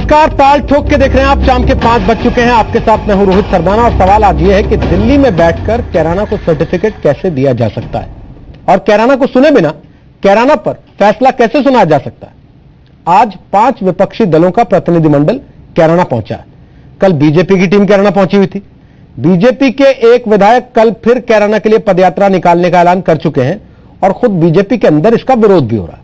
नमस्कार, ताल ठोक के देख रहे हैं आप। शाम के 5 बज चुके हैं। आपके साथ मैं हूं रोहित सरदाना और सवाल आज ये है कि दिल्ली में बैठकर कैराना को सर्टिफिकेट कैसे दिया जा सकता है और कैराना को सुने बिना कैराना पर फैसला कैसे सुनाया जा सकता है। आज 5 विपक्षी दलों का प्रतिनिधिमंडल कैराना पहुंचा है। कल बीजेपी की टीम कैराना पहुंची हुई थी। बीजेपी के एक विधायक कल फिर कैराना के लिए पदयात्रा निकालने का ऐलान कर चुके हैं और खुद बीजेपी के अंदर इसका विरोध भी हो रहा है।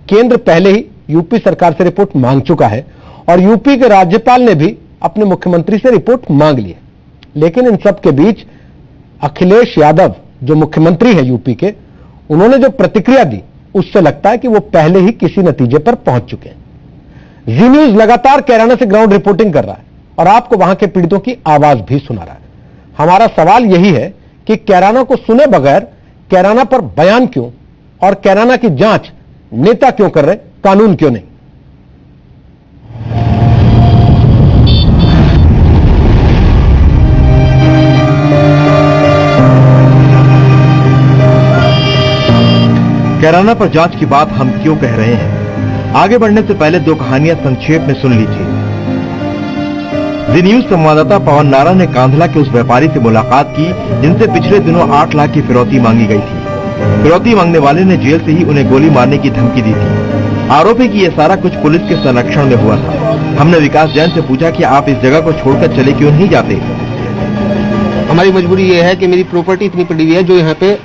केंद्र पहले ही यूपी सरकार से रिपोर्ट मांग चुका है और यूपी के राज्यपाल ने भी अपने मुख्यमंत्री से रिपोर्ट मांग ली है। लेकिन इन सब के बीच अखिलेश यादव जो मुख्यमंत्री है यूपी के, उन्होंने जो प्रतिक्रिया दी उससे लगता है कि वो पहले ही किसी नतीजे पर पहुंच चुके हैं। जी न्यूज लगातार कैराना से ग्राउंड रिपोर्टिंग कर रहा है और आपको वहां के पीड़ितों की आवाज भी सुना रहा है। हमारा सवाल यही है कि कैराना को सुने बगैर कैराना पर बयान क्यों और कैराना की जांच नेता क्यों कर रहे, कानून क्यों नहीं। कैराना पर जांच की बात हम क्यों कह रहे हैं, आगे बढ़ने से पहले 2 कहानियां संक्षेप में सुन लीजिए। जी न्यूज संवाददाता पवन नारा ने कांधला के उस व्यापारी से मुलाकात की जिनसे पिछले दिनों 8 लाख की फिरौती मांगी गई थी। फिरौती मांगने वाले ने जेल से ही उन्हें गोली मारने की धमकी दी थी। आरोप है कि यह सारा कुछ पुलिस के संरक्षण में हुआ था। हमने विकास जैन से पूछा कि आप इस जगह को छोड़कर चले क्यों नहीं जाते। हमारी मजबूरी ये है कि मेरी प्रॉपर्टी इतनी पड़ी हुई है जो यहाँ पे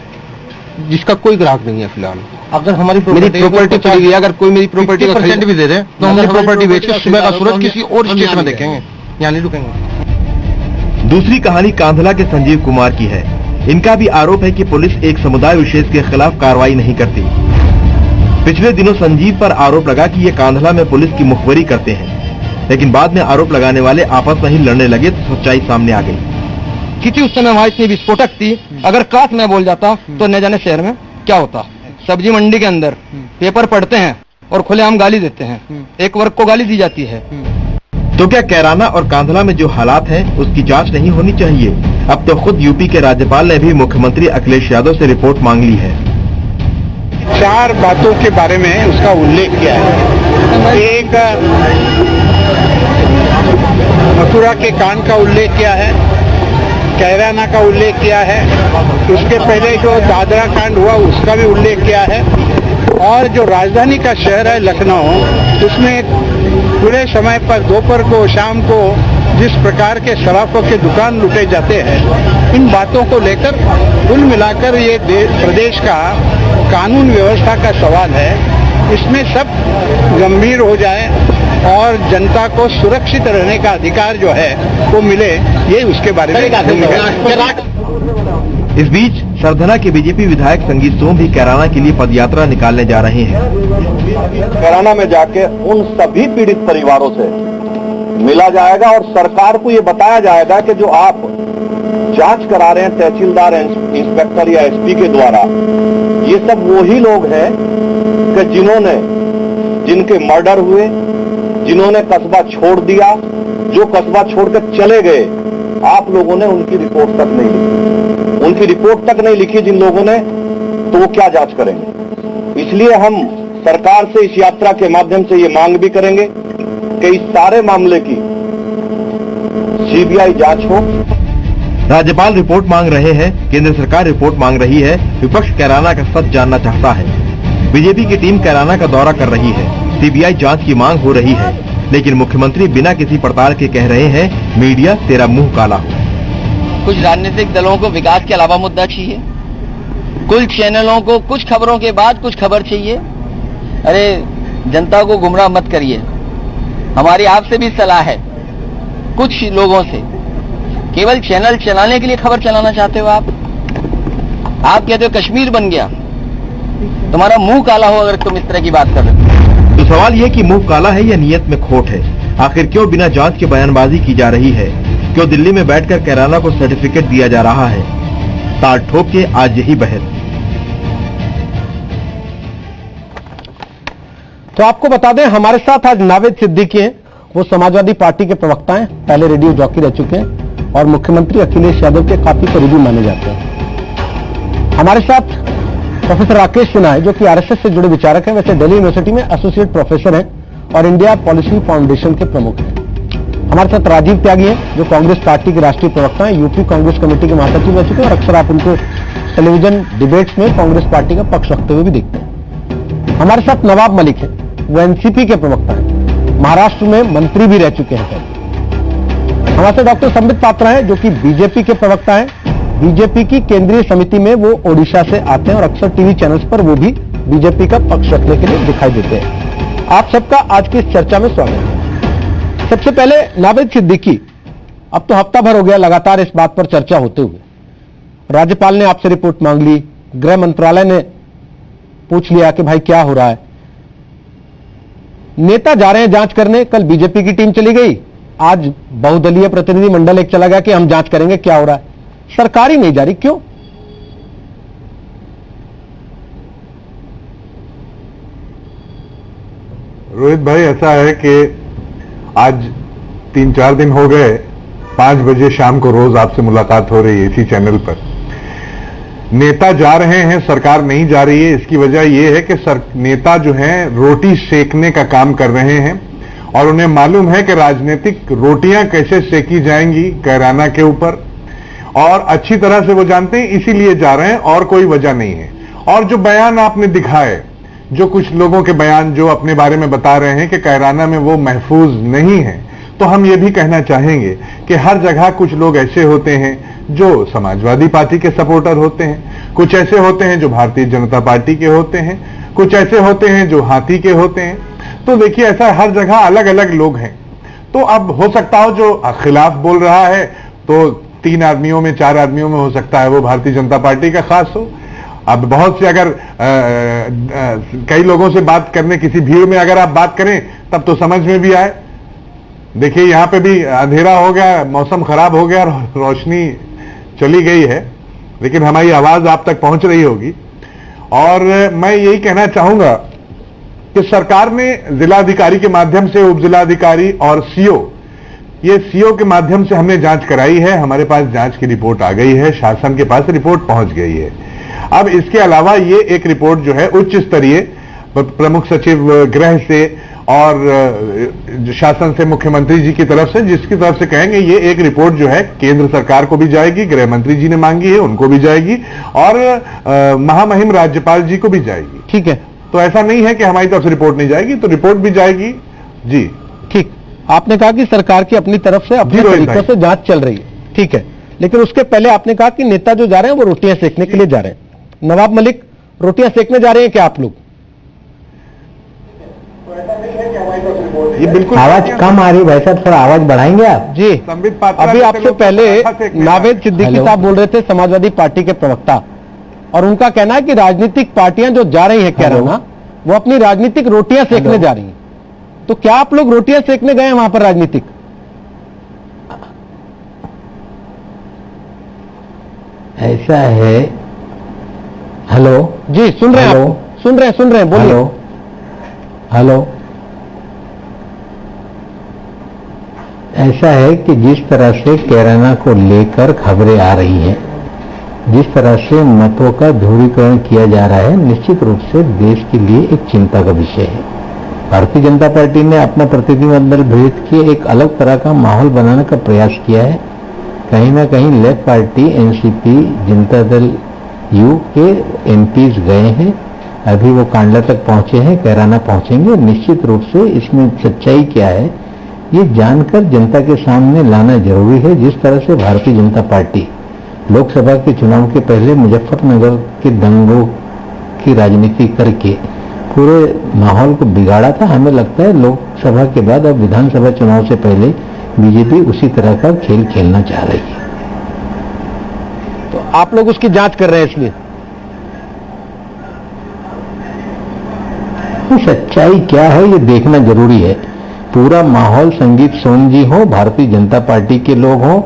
जिसका कोई ग्राहक नहीं है फिलहाल। अगर हमारी प्रॉपर्टी पड़ी हुई है, अगर कोई मेरी प्रॉपर्टी का % भी दे दे तो हम प्रॉपर्टी बेच के सुबह का सूरज किसी और स्टेट में देखेंगे, यहाँ नहीं रुकेंगे। दूसरी कहानी कांधला के संजीव कुमार की है। इनका भी आरोप है कि पुलिस एक समुदाय विशेष के खिलाफ कार्रवाई नहीं करती। पिछले दिनों संजीव पर आरोप लगा कि ये कांधला में पुलिस की मुखबरी करते हैं, लेकिन बाद में आरोप लगाने वाले आपस में ही लड़ने लगे तो सच्चाई सामने आ गई। किसी उस समय वहाँ इतनी विस्फोटक थी, अगर काश मैं बोल जाता तो न जाने शहर में क्या होता। सब्जी मंडी के अंदर पेपर पढ़ते हैं और खुलेआम गाली देते हैं, एक वर्ग को गाली दी जाती है। तो क्या कैराना और कांधला में जो हालात हैं उसकी जांच नहीं होनी चाहिए? अब तो खुद यूपी के राज्यपाल ने भी मुख्यमंत्री अखिलेश यादव से रिपोर्ट मांग ली है। 4 बातों के बारे में उसका उल्लेख किया है। एक, मथुरा के कांड का उल्लेख किया है, कैराना का उल्लेख किया है, उसके पहले जो दादरा कांड हुआ उसका भी उल्लेख किया है, और जो राजधानी का शहर है लखनऊ, उसमें पूरे समय पर दोपहर को शाम को जिस प्रकार के शराबों के दुकान लूटे जाते हैं, इन बातों को लेकर कुल मिलाकर ये प्रदेश का कानून व्यवस्था का सवाल है। इसमें सब गंभीर हो जाए और जनता को सुरक्षित रहने का अधिकार जो है वो मिले, ये उसके बारे में। इस बीच सरधना के बीजेपी विधायक संगीत सोम भी कैराना के लिए पदयात्रा निकालने जा रहे हैं। कैराना में जाके उन सभी पीड़ित परिवारों से मिला जाएगा और सरकार को ये बताया जाएगा कि जो आप जांच करा रहे हैं तहसीलदार, इंस्पेक्टर या एसपी के द्वारा, ये सब वही लोग हैं कि जिनके मर्डर हुए, जिन्होंने कस्बा छोड़ दिया, जो कस्बा छोड़कर चले गए, आप लोगों ने उनकी रिपोर्ट तक नहीं लिखी। उनकी रिपोर्ट तक नहीं लिखी जिन लोगों ने, तो वो क्या जांच करेंगे। इसलिए हम सरकार से इस यात्रा के माध्यम से ये मांग भी करेंगे कि इस सारे मामले की सीबीआई जांच हो। राज्यपाल रिपोर्ट मांग रहे हैं, केंद्र सरकार रिपोर्ट मांग रही है, विपक्ष कैराना का सच जानना चाहता है। बीजेपी की टीम कैराना का दौरा कर रही है, सीबीआई जांच की मांग हो रही है, लेकिन मुख्यमंत्री बिना किसी पड़ताल के कह रहे हैं मीडिया तेरा मुंह काला हो। कुछ राजनीतिक दलों को विकास के अलावा मुद्दा चाहिए, कुछ चैनलों को कुछ खबरों के बाद कुछ खबर चाहिए। अरे जनता को गुमराह मत करिए। हमारी आपसे भी सलाह है, कुछ लोगों से केवल चैनल चलाने के लिए खबर चलाना चाहते हो आप कहते हो कश्मीर बन गया, तुम्हारा मुंह काला हो अगर तुम इस तरह की बात कर रहे हो। तो सवाल यह कि मुंह काला है या नियत में खोट है? आखिर क्यों बिना जांच के बयानबाजी की जा रही है? क्यों दिल्ली में बैठकर कैराना को सर्टिफिकेट दिया जा रहा है? ताल ठोक के आज यही बहस। तो आपको बता दें, हमारे साथ आज नावेद सिद्दीकी हैं। वो समाजवादी पार्टी के प्रवक्ता हैं, पहले रेडियो जॉकी रह चुके हैं और मुख्यमंत्री अखिलेश यादव के काफी करीबी माने जाते हैं। हमारे साथ प्रोफेसर राकेश सिन्हा है जो कि आरएसएस से जुड़े विचारक हैं, वैसे दिल्ली यूनिवर्सिटी में एसोसिएट प्रोफेसर हैं और इंडिया पॉलिसी फाउंडेशन के प्रमुख हैं। हमारे साथ राजीव त्यागी हैं, जो कांग्रेस पार्टी के राष्ट्रीय प्रवक्ता हैं, यूपी कांग्रेस कमेटी के महासचिव रह चुके हैं और अक्सर आप उनको टेलीविजन डिबेट्स में कांग्रेस पार्टी का पक्ष रखते हुए भी देखते हैं। हमारे साथ नवाब मलिक हैं, वो एनसीपी के प्रवक्ता हैं, महाराष्ट्र में मंत्री भी रह चुके हैं। हमारे साथ डॉक्टर संबित पात्रा हैं, जो कि बीजेपी के प्रवक्ता हैं। बीजेपी की केंद्रीय समिति में वो ओडिशा से आते हैं और अक्सर टीवी चैनल्स पर वो भी बीजेपी का पक्ष रखने के लिए दिखाई देते हैं। आप सबका आज की इस चर्चा में स्वागत है। सबसे पहले नावेद सिद्दीकी, अब तो हफ्ता भर हो गया लगातार इस बात पर चर्चा होते हुए। राज्यपाल ने आपसे रिपोर्ट मांग ली, गृह मंत्रालय ने पूछ लिया कि भाई क्या हो रहा है। नेता जा रहे हैं जांच करने, कल बीजेपी की टीम चली गई, आज बहुदलीय प्रतिनिधि मंडल एक चला गया कि हम जांच करेंगे क्या हो रहा है। सरकार ही नहीं जा रही, क्यों? रोहित भाई, ऐसा है कि आज 3-4 दिन हो गए, 5 बजे शाम को रोज आपसे मुलाकात हो रही है इसी चैनल पर। नेता जा रहे हैं, सरकार नहीं जा रही है। इसकी वजह यह है कि नेता जो हैं रोटी सेकने का काम कर रहे हैं और उन्हें मालूम है कि राजनीतिक रोटियां कैसे सेकी जाएंगी कैराना के ऊपर, और अच्छी तरह से वो जानते हैं, इसीलिए जा रहे हैं और कोई वजह नहीं है। और जो बयान आपने दिखाए, जो कुछ लोगों के बयान जो अपने बारे में बता रहे हैं कि कैराना में वो महफूज नहीं है, तो हम ये भी कहना चाहेंगे कि हर जगह कुछ लोग ऐसे होते हैं जो समाजवादी पार्टी के सपोर्टर होते हैं, कुछ ऐसे होते हैं जो भारतीय जनता पार्टी के होते हैं, कुछ ऐसे होते हैं जो हाथी के होते हैं। तो देखिए, ऐसा हर जगह अलग अलग लोग हैं। तो अब हो सकता हो जो खिलाफ बोल रहा है तो 3 आदमियों में 4 आदमियों में हो सकता है वो भारतीय जनता पार्टी का खास हो। अब बहुत से अगर कई लोगों से बात करने, किसी भीड़ में अगर आप बात करें तब तो समझ में भी आए। देखिए, यहां पे भी अंधेरा हो गया, मौसम खराब हो गया, रोशनी चली गई है, लेकिन हमारी आवाज आप तक पहुंच रही होगी। और मैं यही कहना चाहूंगा कि सरकार ने जिलाधिकारी के माध्यम से, उप जिलाधिकारी और सीओ, ये सीओ के माध्यम से हमने जांच कराई है। हमारे पास जांच की रिपोर्ट आ गई है, शासन के पास रिपोर्ट पहुंच गई है। अब इसके अलावा ये एक रिपोर्ट जो है उच्च स्तरीय प्रमुख सचिव गृह से और शासन से, मुख्यमंत्री जी की तरफ से, जिसकी तरफ से कहेंगे, ये एक रिपोर्ट जो है केंद्र सरकार को भी जाएगी, गृह मंत्री जी ने मांगी है उनको भी जाएगी, और महामहिम राज्यपाल जी को भी जाएगी। ठीक है, तो ऐसा नहीं है कि हमारी तरफ से रिपोर्ट नहीं जाएगी, तो रिपोर्ट भी जाएगी जी। ठीक, आपने कहा कि सरकार की अपनी तरफ से अपने तरीके से जांच चल रही है, ठीक है, लेकिन उसके पहले आपने कहा कि नेता जो जा रहे हैं वो रोटियां सेकने के लिए जा रहे हैं। नवाब मलिक, रोटियां सेकने जा रहे हैं क्या आप लोग? ये बिल्कुल आवाज कम आ रही भाई साहब, थोड़ा आवाज बढ़ाएंगे आप? जी, संबित पात्रा अभी आपसे पहले नावेद सिद्दीकी हेलो। साहब बोल रहे थे, समाजवादी पार्टी के प्रवक्ता, और उनका कहना है कि राजनीतिक पार्टियां जो जा रही हैं कैराना, वो अपनी राजनीतिक रोटियां सेकने जा रही हैं। तो क्या आप लोग रोटियां सेकने गए हैं वहां पर राजनीतिक? ऐसा है। हेलो जी, सुन रहे हैं हेलो। आप? सुन रहे हैं, बोलिए। Hello hello. ऐसा है कि जिस तरह से कैराना को लेकर खबरें आ रही हैं, जिस तरह से मतों का ध्रुवीकरण किया जा रहा है, निश्चित रूप से देश के लिए एक चिंता का विषय है। भारतीय जनता पार्टी ने अपना प्रतिनिधिमंडल भेज के एक अलग तरह का माहौल बनाने का प्रयास किया है। कहीं ना कहीं left party, NCP, Janata Dal you के एमपीज गए हैं, अभी वो कांडला तक पहुंचे हैं, कैराना पहुंचेंगे। निश्चित रूप से इसमें सच्चाई क्या है ये जानकर जनता के सामने लाना जरूरी है। जिस तरह से भारतीय जनता पार्टी लोकसभा के चुनाव के पहले मुजफ्फरनगर के दंगों की राजनीति करके पूरे माहौल को बिगाड़ा था, हमें लगता है लोकसभा के बाद अब विधानसभा चुनाव से पहले बीजेपी उसी तरह का खेल खेलना चाह रही है। तो आप लोग उसकी जांच कर रहे हैं इसलिए? तो सच्चाई क्या है ये देखना जरूरी है। पूरा माहौल संगीत सोम जी हो, भारतीय जनता पार्टी के लोग हों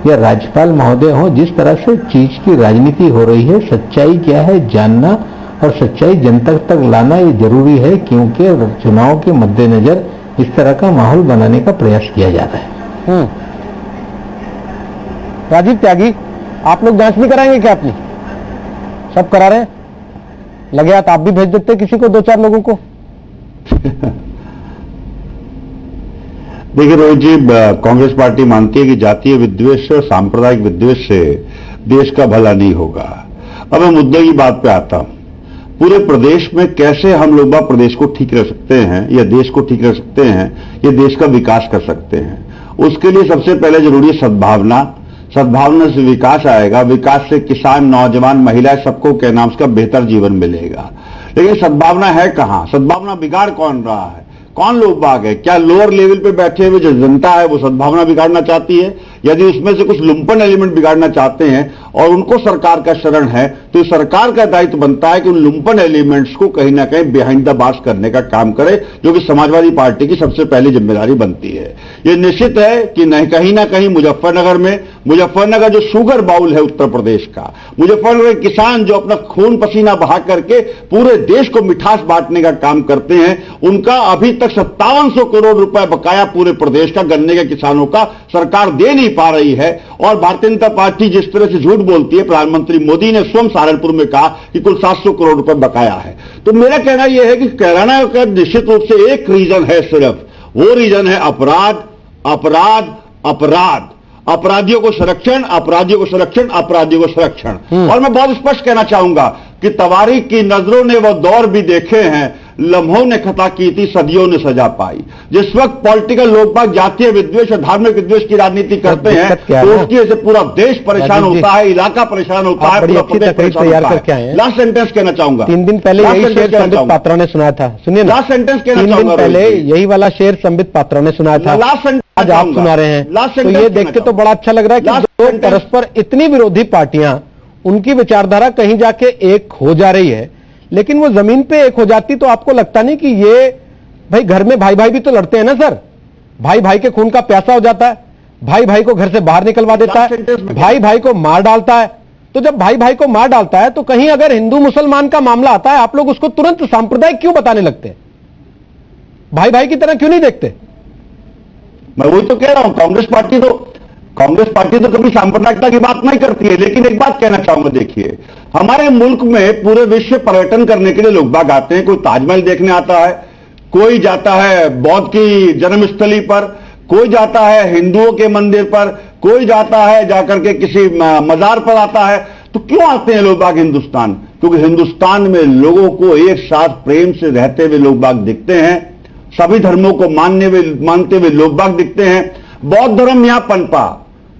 या राज्यपाल महोदय हो, जिस तरह से चीज की राजनीति हो रही है, सच्चाई क्या है जानना और सच्चाई जनता तक लाना ये जरूरी है, क्योंकि चुनाव के मद्देनजर इस तरह का माहौल बनाने का प्रयास किया जा रहा है। राजीव त्यागी, आप लोग जांच नहीं कराएंगे क्या अपनी? सब करा रहे हैं, लगे हाथ आप भी भेज देते किसी को, 2-4 लोगों को। देखिए रोहित जी, कांग्रेस पार्टी मानती है कि जातीय विद्वेष और सांप्रदायिक विद्वेष से देश का भला नहीं होगा। अब मैं मुद्दे की बात पे आता हूं। पूरे प्रदेश में कैसे हम लोग प्रदेश को ठीक रख सकते हैं या देश को ठीक रख सकते हैं, या देश का विकास कर सकते हैं। उसके लिए सबसे पहले जरूरी है सद्भावना। सद्भावना से विकास आएगा, विकास से किसान, नौजवान, महिलाएं, सबको क्या नाम उसका बेहतर जीवन मिलेगा। लेकिन सद्भावना है कहां? सद्भावना बिगाड़ कौन रहा है? कौन लोग बाग है? क्या लोअर लेवल पे बैठे हुए जो जनता है वो सद्भावना बिगाड़ना चाहती है? यदि उसमें से कुछ लुम्पन एलिमेंट बिगाड़ना चाहते हैं और उनको सरकार का शरण है, तो सरकार का दायित्व बनता है कि उन लुम्पन एलिमेंट्स को कहीं ना कहीं बिहाइंड द बार्स करने का काम करे, जो कि समाजवादी पार्टी की सबसे पहली जिम्मेदारी बनती है। ये निश्चित है कि नहीं, कहीं ना कहीं मुजफ्फरनगर जो शुगर बाउल है उत्तर प्रदेश का, मुजफ्फरनगर के किसान जो अपना खून पसीना बहा करके पूरे देश को मिठास बांटने का काम करते हैं, उनका अभी तक 5700 करोड़ रुपए बकाया पूरे प्रदेश का गन्ने के किसानों का सरकार दे नहीं पा रही है। और भारतीय जनता पार्टी जिस तरह से झूठ बोलती है, प्रधानमंत्री मोदी ने स्वयं सहारनपुर में कहा कि कुल 700 करोड़ रुपए बकाया है। तो मेरा कहना यह है कि कैराना का निश्चित रूप से एक रीजन है, सिर्फ वो रीजन है अपराध, अपराध, अपराध। अपराधियों को संरक्षण, अपराधियों को संरक्षण, अपराधियों को संरक्षण। और मैं बहुत स्पष्ट कहना चाहूंगा कि तवारीख की नजरों ने वो दौर भी देखे हैं, लम्हों ने खता की थी, सदियों ने सजा पाई। जिस वक्त पॉलिटिकल लोग बाग जातीय विद्वेष और धार्मिक विद्वेष की राजनीति करते हैं, तो उसकी वजह से पूरा देश परेशान होता है, इलाका परेशान होता है, पूरा प्रदेश परेशान होता है। लास्ट सेंटेंस कहना चाहूंगा। 3 दिन पहले यही शेर संबित पात्रा ने सुनाया था। सुनिए, लास्ट सेंटेंस कहना चाहूंगा। 3 दिन पहले यही वाला शेर संबित पात्रा ने सुनाया था, आज आप सुना रहे हैं। तो ये देख के तो बड़ा अच्छा लग रहा है कि दो परस्पर इतनी विरोधी पार्टियां, उनकी विचारधारा कहीं जाके एक हो जा रही है। लेकिन वो जमीन पे एक हो जाती तो आपको लगता नहीं कि ये भाई, घर में भाई भाई भी तो लड़ते हैं ना सर, भाई भाई के खून का प्यासा हो जाता है, भाई भाई को घर से बाहर निकलवा देता है, भाई भाई को मार डालता है। तो जब भाई भाई को मार डालता है तो कहीं अगर हिंदू मुसलमान का मामला आता है, आप लोग उसको तुरंत सांप्रदायिक क्यों बताने लगते हैं? भाई भाई की तरह क्यों नहीं देखते? मैं वही तो कह रहा हूं, कांग्रेस पार्टी तो कभी सांप्रदायिकता की बात नहीं करती है। लेकिन एक बात कहना चाहूंगा, देखिए हमारे मुल्क में पूरे विश्व पर्यटन करने के लिए लोग बाग आते हैं। कोई ताजमहल देखने आता है, कोई जाता है बौद्ध की जन्मस्थली पर, कोई जाता है हिंदुओं के मंदिर पर, कोई जाता है जाकर के किसी मजार पर आता है। तो क्यों आते हैं लोग बाग हिंदुस्तान? क्योंकि हिंदुस्तान में लोगों को एक साथ प्रेम से रहते हुए लोग बाग दिखते हैं, सभी धर्मों को मानते हुए लोग बाग दिखते हैं। बौद्ध धर्म यहां पनपा,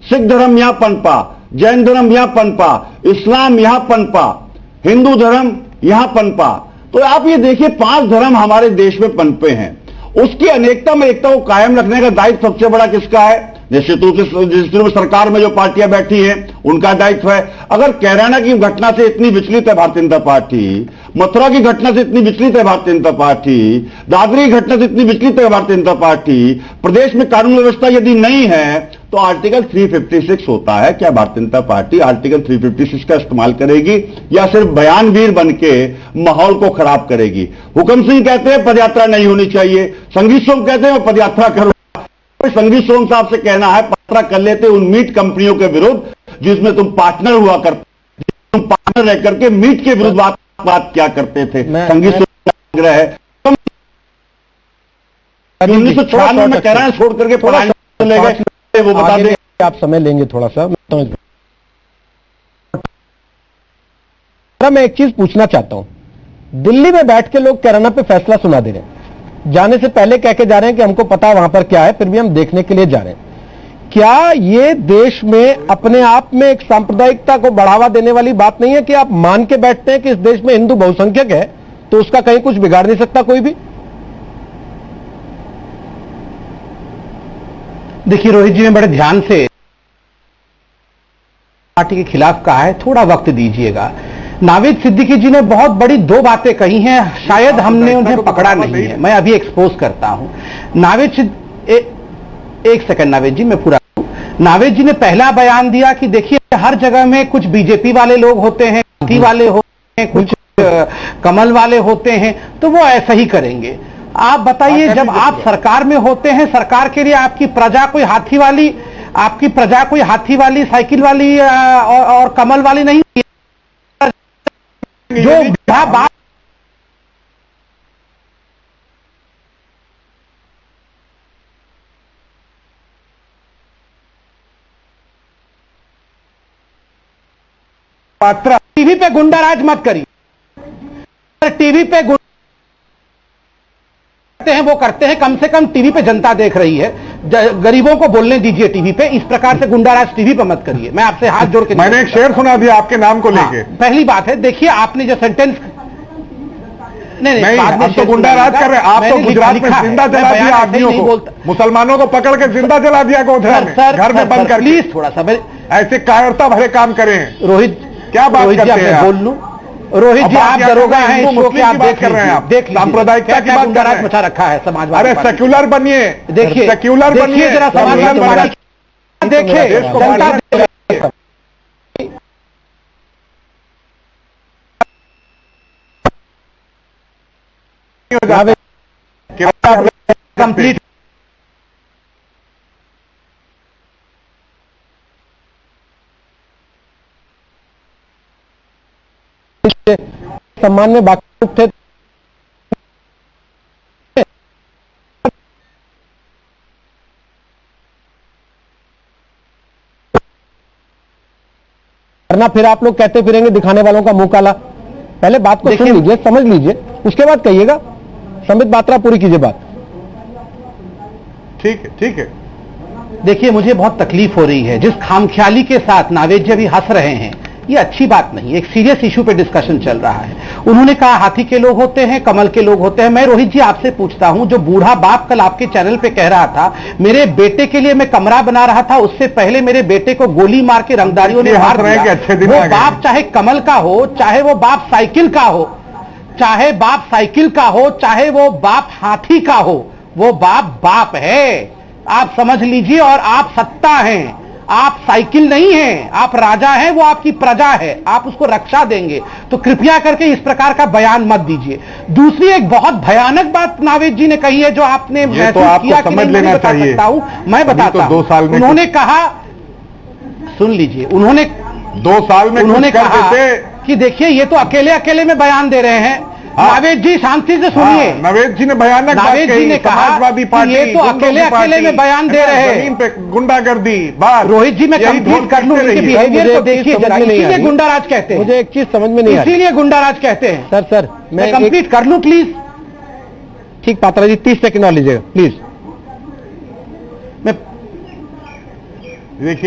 सिख धर्म यहां पनपा, जैन धर्म यहां पनपा, इस्लाम यहां पनपा, हिंदू धर्म यहां पनपा। तो आप ये देखिए, 5 धर्म हमारे देश में पनपे हैं। उसकी अनेकता में एकता को कायम रखने का दायित्व सबसे बड़ा किसका है? निश्चित रूप से जिस रूप में सरकार में जो पार्टियां बैठी हैं उनका दायित्व है। अगर कैराना की घटना से इतनी विचलित है भारतीय जनता पार्टी, मथुरा की घटना से इतनी विचलित है भारतीय जनता पार्टी, दादरी की घटना से इतनी विचलित है भारतीय जनता पार्टी, प्रदेश में कानून व्यवस्था यदि नहीं है तो आर्टिकल 356 होता है। क्या भारतीय जनता पार्टी आर्टिकल 356 का इस्तेमाल करेगी या सिर्फ बयानवीर बन के माहौल को खराब करेगी? हुक्म सिंह कहते हैं पदयात्रा नहीं होनी चाहिए, संगीत सोम कहते हैं मैं पदयात्रा करूं। संगीत सोम साहब से कहना है पदयात्रा कर लेते उन मीट कंपनियों के विरुद्ध जिसमें तुम पार्टनर हुआ करते, तुम पार्टनर रह करके मीट के विरुद्ध बात क्या करते थे। संगीत सोम का आग्रह है 1996 में कैराना छोड़ करके पढ़ाई चले गए, वो बता दें। आप समय लेंगे थोड़ा सा, मैं एक चीज पूछना चाहता हूं। दिल्ली में बैठ के लोग कैराना पे फैसला सुना दे रहे हैं, जाने से पहले कह के जा रहे हैं कि हमको पता वहां पर क्या है, फिर भी हम देखने के लिए जा रहे हैं। क्या ये देश में अपने आप में एक सांप्रदायिकता को बढ़ावा देने वाली बात नहीं है कि आप मान के बैठते हैं कि इस देश में हिंदू बहुसंख्यक है तो उसका कहीं कुछ बिगाड़ नहीं सकता कोई भी? देखिए रोहित जी ने बड़े ध्यान से पार्टी के खिलाफ कहा है, थोड़ा वक्त दीजिएगा। नावेद सिद्दीकी जी ने बहुत बड़ी 2 बातें कही हैं, शायद हमने उन्हें पकड़ा नहीं है। मैं अभी एक्सपोज करता हूं। एक सेकंड नावेद जी, मैं पूरा नावेद जी ने पहला बयान दिया कि देखिए हर जगह में कुछ बीजेपी वाले लोग होते हैं, गांधी वाले होते हैं, कुछ कमल वाले होते हैं, तो वो ऐसा ही करेंगे। आप बताइए, जब आप सरकार में होते हैं, सरकार के लिए आपकी प्रजा कोई हाथी वाली साइकिल वाली और कमल वाली नहीं, जो बात पात्रा टीवी पे गुंडाराज मत करिए। टीवी पे करते हैं वो करते हैं, कम से कम टीवी पे जनता देख रही है, गरीबों को बोलने दीजिए टीवी पे। इस प्रकार से गुंडाराज टीवी पे मत करिए। मैं आपसे हाथ जोड़ के मैंने एक शेर सुना दिया आपके नाम को लेके। पहली बात है, देखिए आपने जो सेंटेंस नहीं, आप तो गुंडाराज कर रहे हैं। आप तो गुजरात में जिंदा जला दिया आदमियों को, मुसलमानों को पकड़ के जिंदा जला दिया गोधरा में, घर में बंद कर। प्लीज थोड़ा सा ऐसे कायरता भरे काम करें। रोहित, क्या बात करते हैं? बोल लूं रोहित जी, आप दरोगा हैं, इस शो के आप देख कर रहे हैं। आप देख सांप्रदायिकता की बात कर रहे हैं। मचा रखा है समाजवादी। अरे सेक्युलर बनिए, देखिए सेक्युलर बनिए जरा समाजवादी, देखिए जनता कंप्लीट। सम्मान में बाकी थे। करना फिर आप लोग कहते फिरेंगे दिखाने वालों का मुंह काला। पहले बात को सुन लीजिए, समझ लीजिए, उसके बाद कहिएगा। संबित पात्रा पूरी कीजिए बात। ठीक है, ठीक है। देखिए मुझे बहुत तकलीफ हो रही है जिस खामख्याली के साथ नावेद जी अभी हंस रहे हैं, ये अच्छी बात नहीं। एक सीरियस इशू पे डिस्कशन चल रहा है। उन्होंने कहा हाथी के लोग होते हैं, कमल के लोग होते हैं। मैं रोहित जी आपसे पूछता हूं, जो बूढ़ा बाप कल आपके चैनल पे कह रहा था मेरे बेटे के लिए मैं कमरा बना रहा था, उससे पहले मेरे बेटे को गोली मार के रंगदारियों ने मार दिया, वो बाप चाहे कमल का हो, चाहे वो बाप साइकिल का हो, चाहे बाप साइकिल का हो, चाहे वो बाप हाथी का हो, वो बाप है। आप समझ लीजिए। और आप सत्ता हैं, आप साइकिल नहीं हैं, आप राजा हैं, वो आपकी प्रजा है, आप उसको रक्षा देंगे। तो कृपया करके इस प्रकार का बयान मत दीजिए। दूसरी एक बहुत भयानक बात नावेद जी ने कही है, जो आपने महसूस किया कि नहीं, मैं बता सकता हूं, मैं बताता हूं। 2 साल में उन्होंने कहा, सुन लीजिए, उन्होंने 2 साल में उन्होंने कहा कि देखिए ये तो अकेले अकेले में बयान दे रहे हैं। नावेद जी शांति से सुनिए। नावेद जी ने भयानक बात कही। जी ने कहा समाजवादी पार्टी ये तो अकेले अकेले में बयान दे रहे हैं, जमीन पे गुंडागर्दी बात। रोहित जी मैं कंप्लीट कर लूं, इनके बिहेवियर को देखिए जरा, इसीलिए गुंडाराज कहते हैं। मुझे एक चीज समझ में नहीं आ रही, इसीलिए गुंडाराज कहते हैं। सर मैं कंप्लीट कर लूं प्लीज। ठीक, पात्रा जी 30 सेकंड और लीजिएगा प्लीज।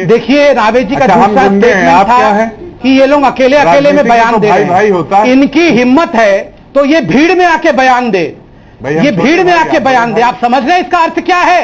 देखिए नावेद जी का दूसरा स्टेटमेंट था कि ये लोग अकेले अकेले में बयान दे रहे हैं। इनकी हिम्मत है तो ये भीड़ में आके बयान दे, ये भीड़ में आके बयान दे। आप समझ रहे हैं इसका अर्थ क्या है?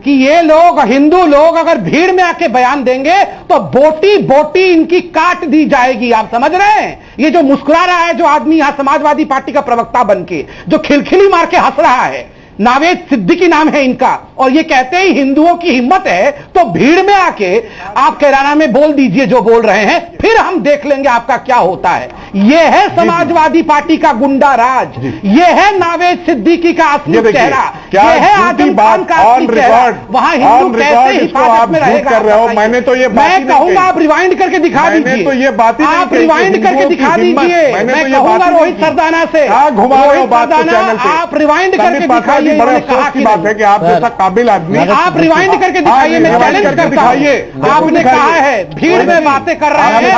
कि ये लोग, हिंदू लोग अगर भीड़ में आके बयान देंगे तो बोटी बोटी इनकी काट दी जाएगी। आप समझ रहे हैं? ये जो मुस्कुरा रहा है जो आदमी यहां समाजवादी पार्टी का प्रवक्ता बनके, जो खिलखिली मार के हंस रहा है, नावेद सिद्दीकी नाम है इनका, और ये कहते हैं हिंदुओं की हिम्मत है तो भीड़ में आके आप कैराना में बोल दीजिए जो बोल रहे हैं, फिर हम देख लेंगे आपका क्या होता है। ये है समाजवादी पार्टी का गुंडा राज, ये है नावेद सिद्दीकी का असली चेहरा, ये है आजम खान का असली चेहरा। वहां हिंदू कैसे हिफाजत में रहेगा? मैंने तो ये मैं कहूंगा आप रिवाइंड करके दिखा दीजिए, तो ये बात आप रिवाइंड करके दिखा दीजिए। मैं कहूंगा रोहित सरदाना से, रोहित सरदाना आप रिवाइंड करके दिखाइए। बड़े अफसोस की बात है कि आप जैसा काबिल आदमी, आप रिवाइंड करके दिखाइए, मैं चैलेंज करता हूं। आपने कहा है भीड़ में बातें कर रहे हैं,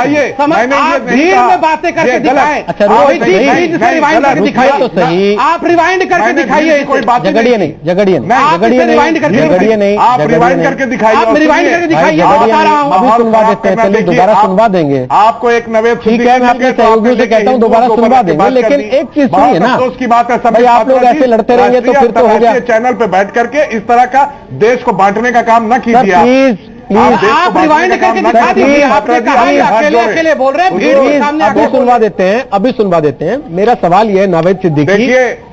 आप भीड़ में बातें करके दिखाएं। रोहित जी प्लीज इसे रिवाइंड करके दिखाइए तो सही। आप रिवाइंड करके दिखाइए, कोई बात झगड़िए नहीं, झगड़िए नहीं, आप रिवाइंड करके झगड़िए नहीं, आप रिवाइंड करके दिखाइए, आप रिवाइंड करके दिखाइए। बता रहा हूं, अभी सुनवा देते हैं, चलिए दोबारा सुनवा देंगे आपको। एक नवेद ठीक है, मैं अपने सहयोगियों से कहता हूं दोबारा सुनवा देंगे, लेकिन एक चीज सुनिए ना, अफसोस की बात है भाई आप लोग ऐसे लड़ते रहेंगे तो फिर तो हो गया। चैनल पे बैठ करके इस तरह का देश को बांटने का काम न कीजिए। प्लीज आप रिवाइंड करके दिखा दीजिए। आपने कहा अकेले अकेले बोल रहे हैं, भीड़ के सामने अभी सुनवा देते हैं, अभी सुनवा देते हैं। मेरा सवाल ये है नावेद सिद्दीकी,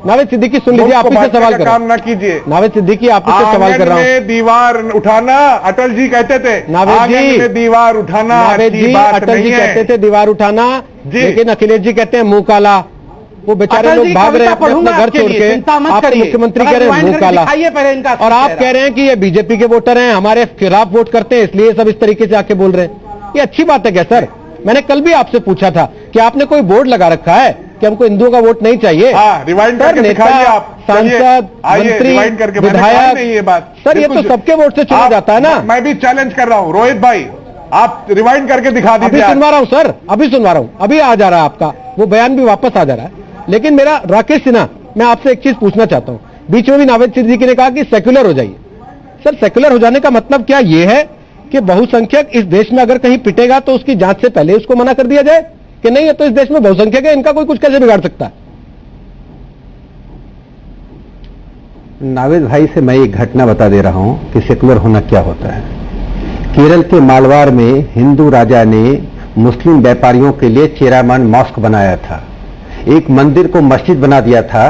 नावेद सिद्दीकी सुन लीजिए, आप ही से सवाल कर, काम न कीजिए। नावेद सिद्दीकी आप ही से सवाल कर रहा हूं। दीवार उठाना अटल जी कहते थे, नावेद जी दीवार उठाना, नावेद जी अटल जी कहते थे दीवार उठाना, लेकिन अखिलेश जी कहते हैं मुंह काला। वो बेचारे लोग भाग रहे हैं अपने घर छोड़ के, आप मुख्यमंत्री कह रहे हैं मुंह काला, और आप कह रहे हैं कि ये बीजेपी के वोटर हैं, हमारे खिलाफ वोट करते हैं, इसलिए सब इस तरीके से आके बोल रहे हैं। ये अच्छी बात है क्या सर? मैंने कल भी आपसे पूछा था कि आपने कोई बोर्ड लगा रखा है कि हमको हिंदुओं का वोट नहीं चाहिए? रिवाइंड करके दिखाइए आप, सांसद, मंत्री, विधायक, ये बात सर ये तो सबके वोट से चुना जाता है ना। मैं भी चैलेंज कर रहा हूं रोहित भाई, आप रिवाइंड करके दिखा अभी दीजिए। सुनवा रहा हूं सर, अभी सुनवा रहा हूं, अभी आ जा रहा है आपका वो बयान भी वापस आ जा रहा है। लेकिन मेरा राकेश सिन्हा, मैं आपसे एक चीज पूछना चाहता हूं। बीच में भी नावेद सिद्दीकी ने कहा कि सेक्युलर हो जाइए। सर, सेक्युलर हो जाने का मतलब क्या यह है कि बहुसंख्यक इस देश में अगर कहीं पिटेगा तो उसकी जांच से पहले उसको मना कर दिया जाए कि नहीं है तो इस देश में बहुसंख्यक है, इनका कोई कुछ कैसे बिगाड़ सकता है? नावेद भाई से मैं एक घटना बता दे रहा हूं कि सेकुलर होना क्या होता है। केरल के मालवार में हिंदू राजा ने मुस्लिम व्यापारियों के लिए चेरामन मॉस्क बनाया था, एक मंदिर को मस्जिद बना दिया था,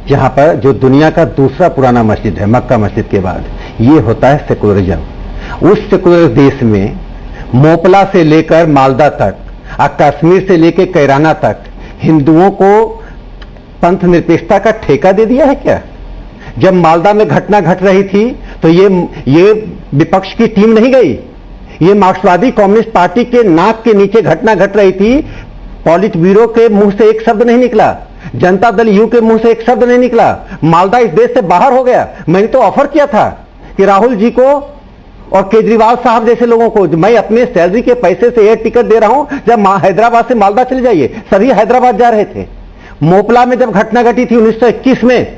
जहां पर जो दुनिया का दूसरा पुराना मस्जिद है मक्का मस्जिद के बाद। ये होता है सेकुलरिज्म। उस सेकुलर देश में मोपला से लेकर मालदा तक और कश्मीर से लेकर कैराना तक हिंदुओं को पंथ निरपेक्षता का ठेका दे दिया है क्या? जब मालदा में घटना घट रही थी तो ये विपक्ष की टीम नहीं गई, ये मार्क्सवादी कम्युनिस्ट पार्टी के नाक के नीचे घटना घट रही थी। पॉलिट ब्यूरो के मुंह से एक शब्द नहीं निकला, जनता दल यू के मुंह से एक शब्द नहीं निकला। मालदा इस देश से बाहर हो गया। मैंने तो ऑफर किया था कि राहुल जी को और केजरीवाल साहब जैसे लोगों को मैं अपने सैलरी के पैसे से एयर टिकट दे रहा हूं, जब हैदराबाद से मालदा चले जाइए। सभी हैदराबाद जा रहे थे। मोपला में जब घटना घटी थी 1921 में,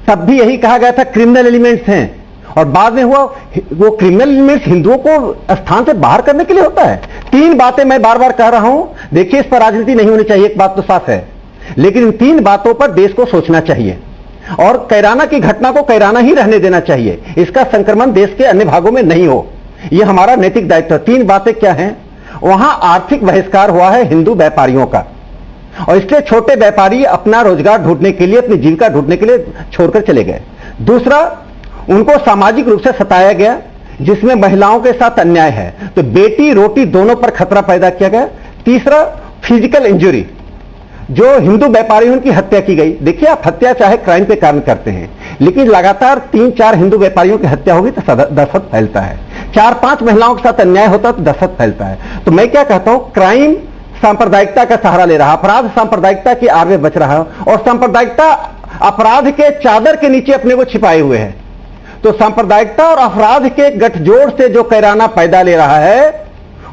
तब भी यही कहा गया था क्रिमिनल एलिमेंट्स हैं, और बाद में हुआ वो क्रिमिनल एलिमेंट्स हिंदुओं को स्थान से बाहर करने के लिए होता है। तीन बातें मैं बार बार कह रहा हूं, देखिए इस पर राजनीति नहीं होनी चाहिए, एक बात तो साफ है, लेकिन इन तीन बातों पर देश को सोचना चाहिए और कैराना की घटना को कैराना ही रहने देना चाहिए। इसका संक्रमण देश के अन्य भागों में नहीं हो, यह हमारा नैतिक दायित्व है। तीन बातें क्या हैं? वहां आर्थिक बहिष्कार हुआ है हिंदू व्यापारियों का, और इसलिए छोटे व्यापारी अपना रोजगार ढूंढने के लिए, अपनी जीविका ढूंढने के लिए छोड़कर चले गए। दूसरा, उनको सामाजिक रूप से सताया गया, जिसमें महिलाओं के साथ अन्याय है, तो बेटी रोटी दोनों पर खतरा पैदा किया गया। तीसरा, फिजिकल इंजरी, जो हिंदू व्यापारियों की हत्या की गई। देखिए, आप हत्या चाहे क्राइम के कारण करते हैं, लेकिन लगातार 3-4 हिंदू व्यापारियों की हत्या होगी तो दहशत फैलता है। 4-5 महिलाओं के साथ अन्याय होता है तो दहशत फैलता है। तो मैं क्या कहता हूं, क्राइम सांप्रदायिकता का सहारा ले रहा, अपराध सांप्रदायिकता की आड़ में बच रहा, और सांप्रदायिकता अपराध के चादर के नीचे अपने को छिपाए हुए है। तो सांप्रदायिकता और अपराध के गठजोड़ से जो कैराना पैदा ले रहा है,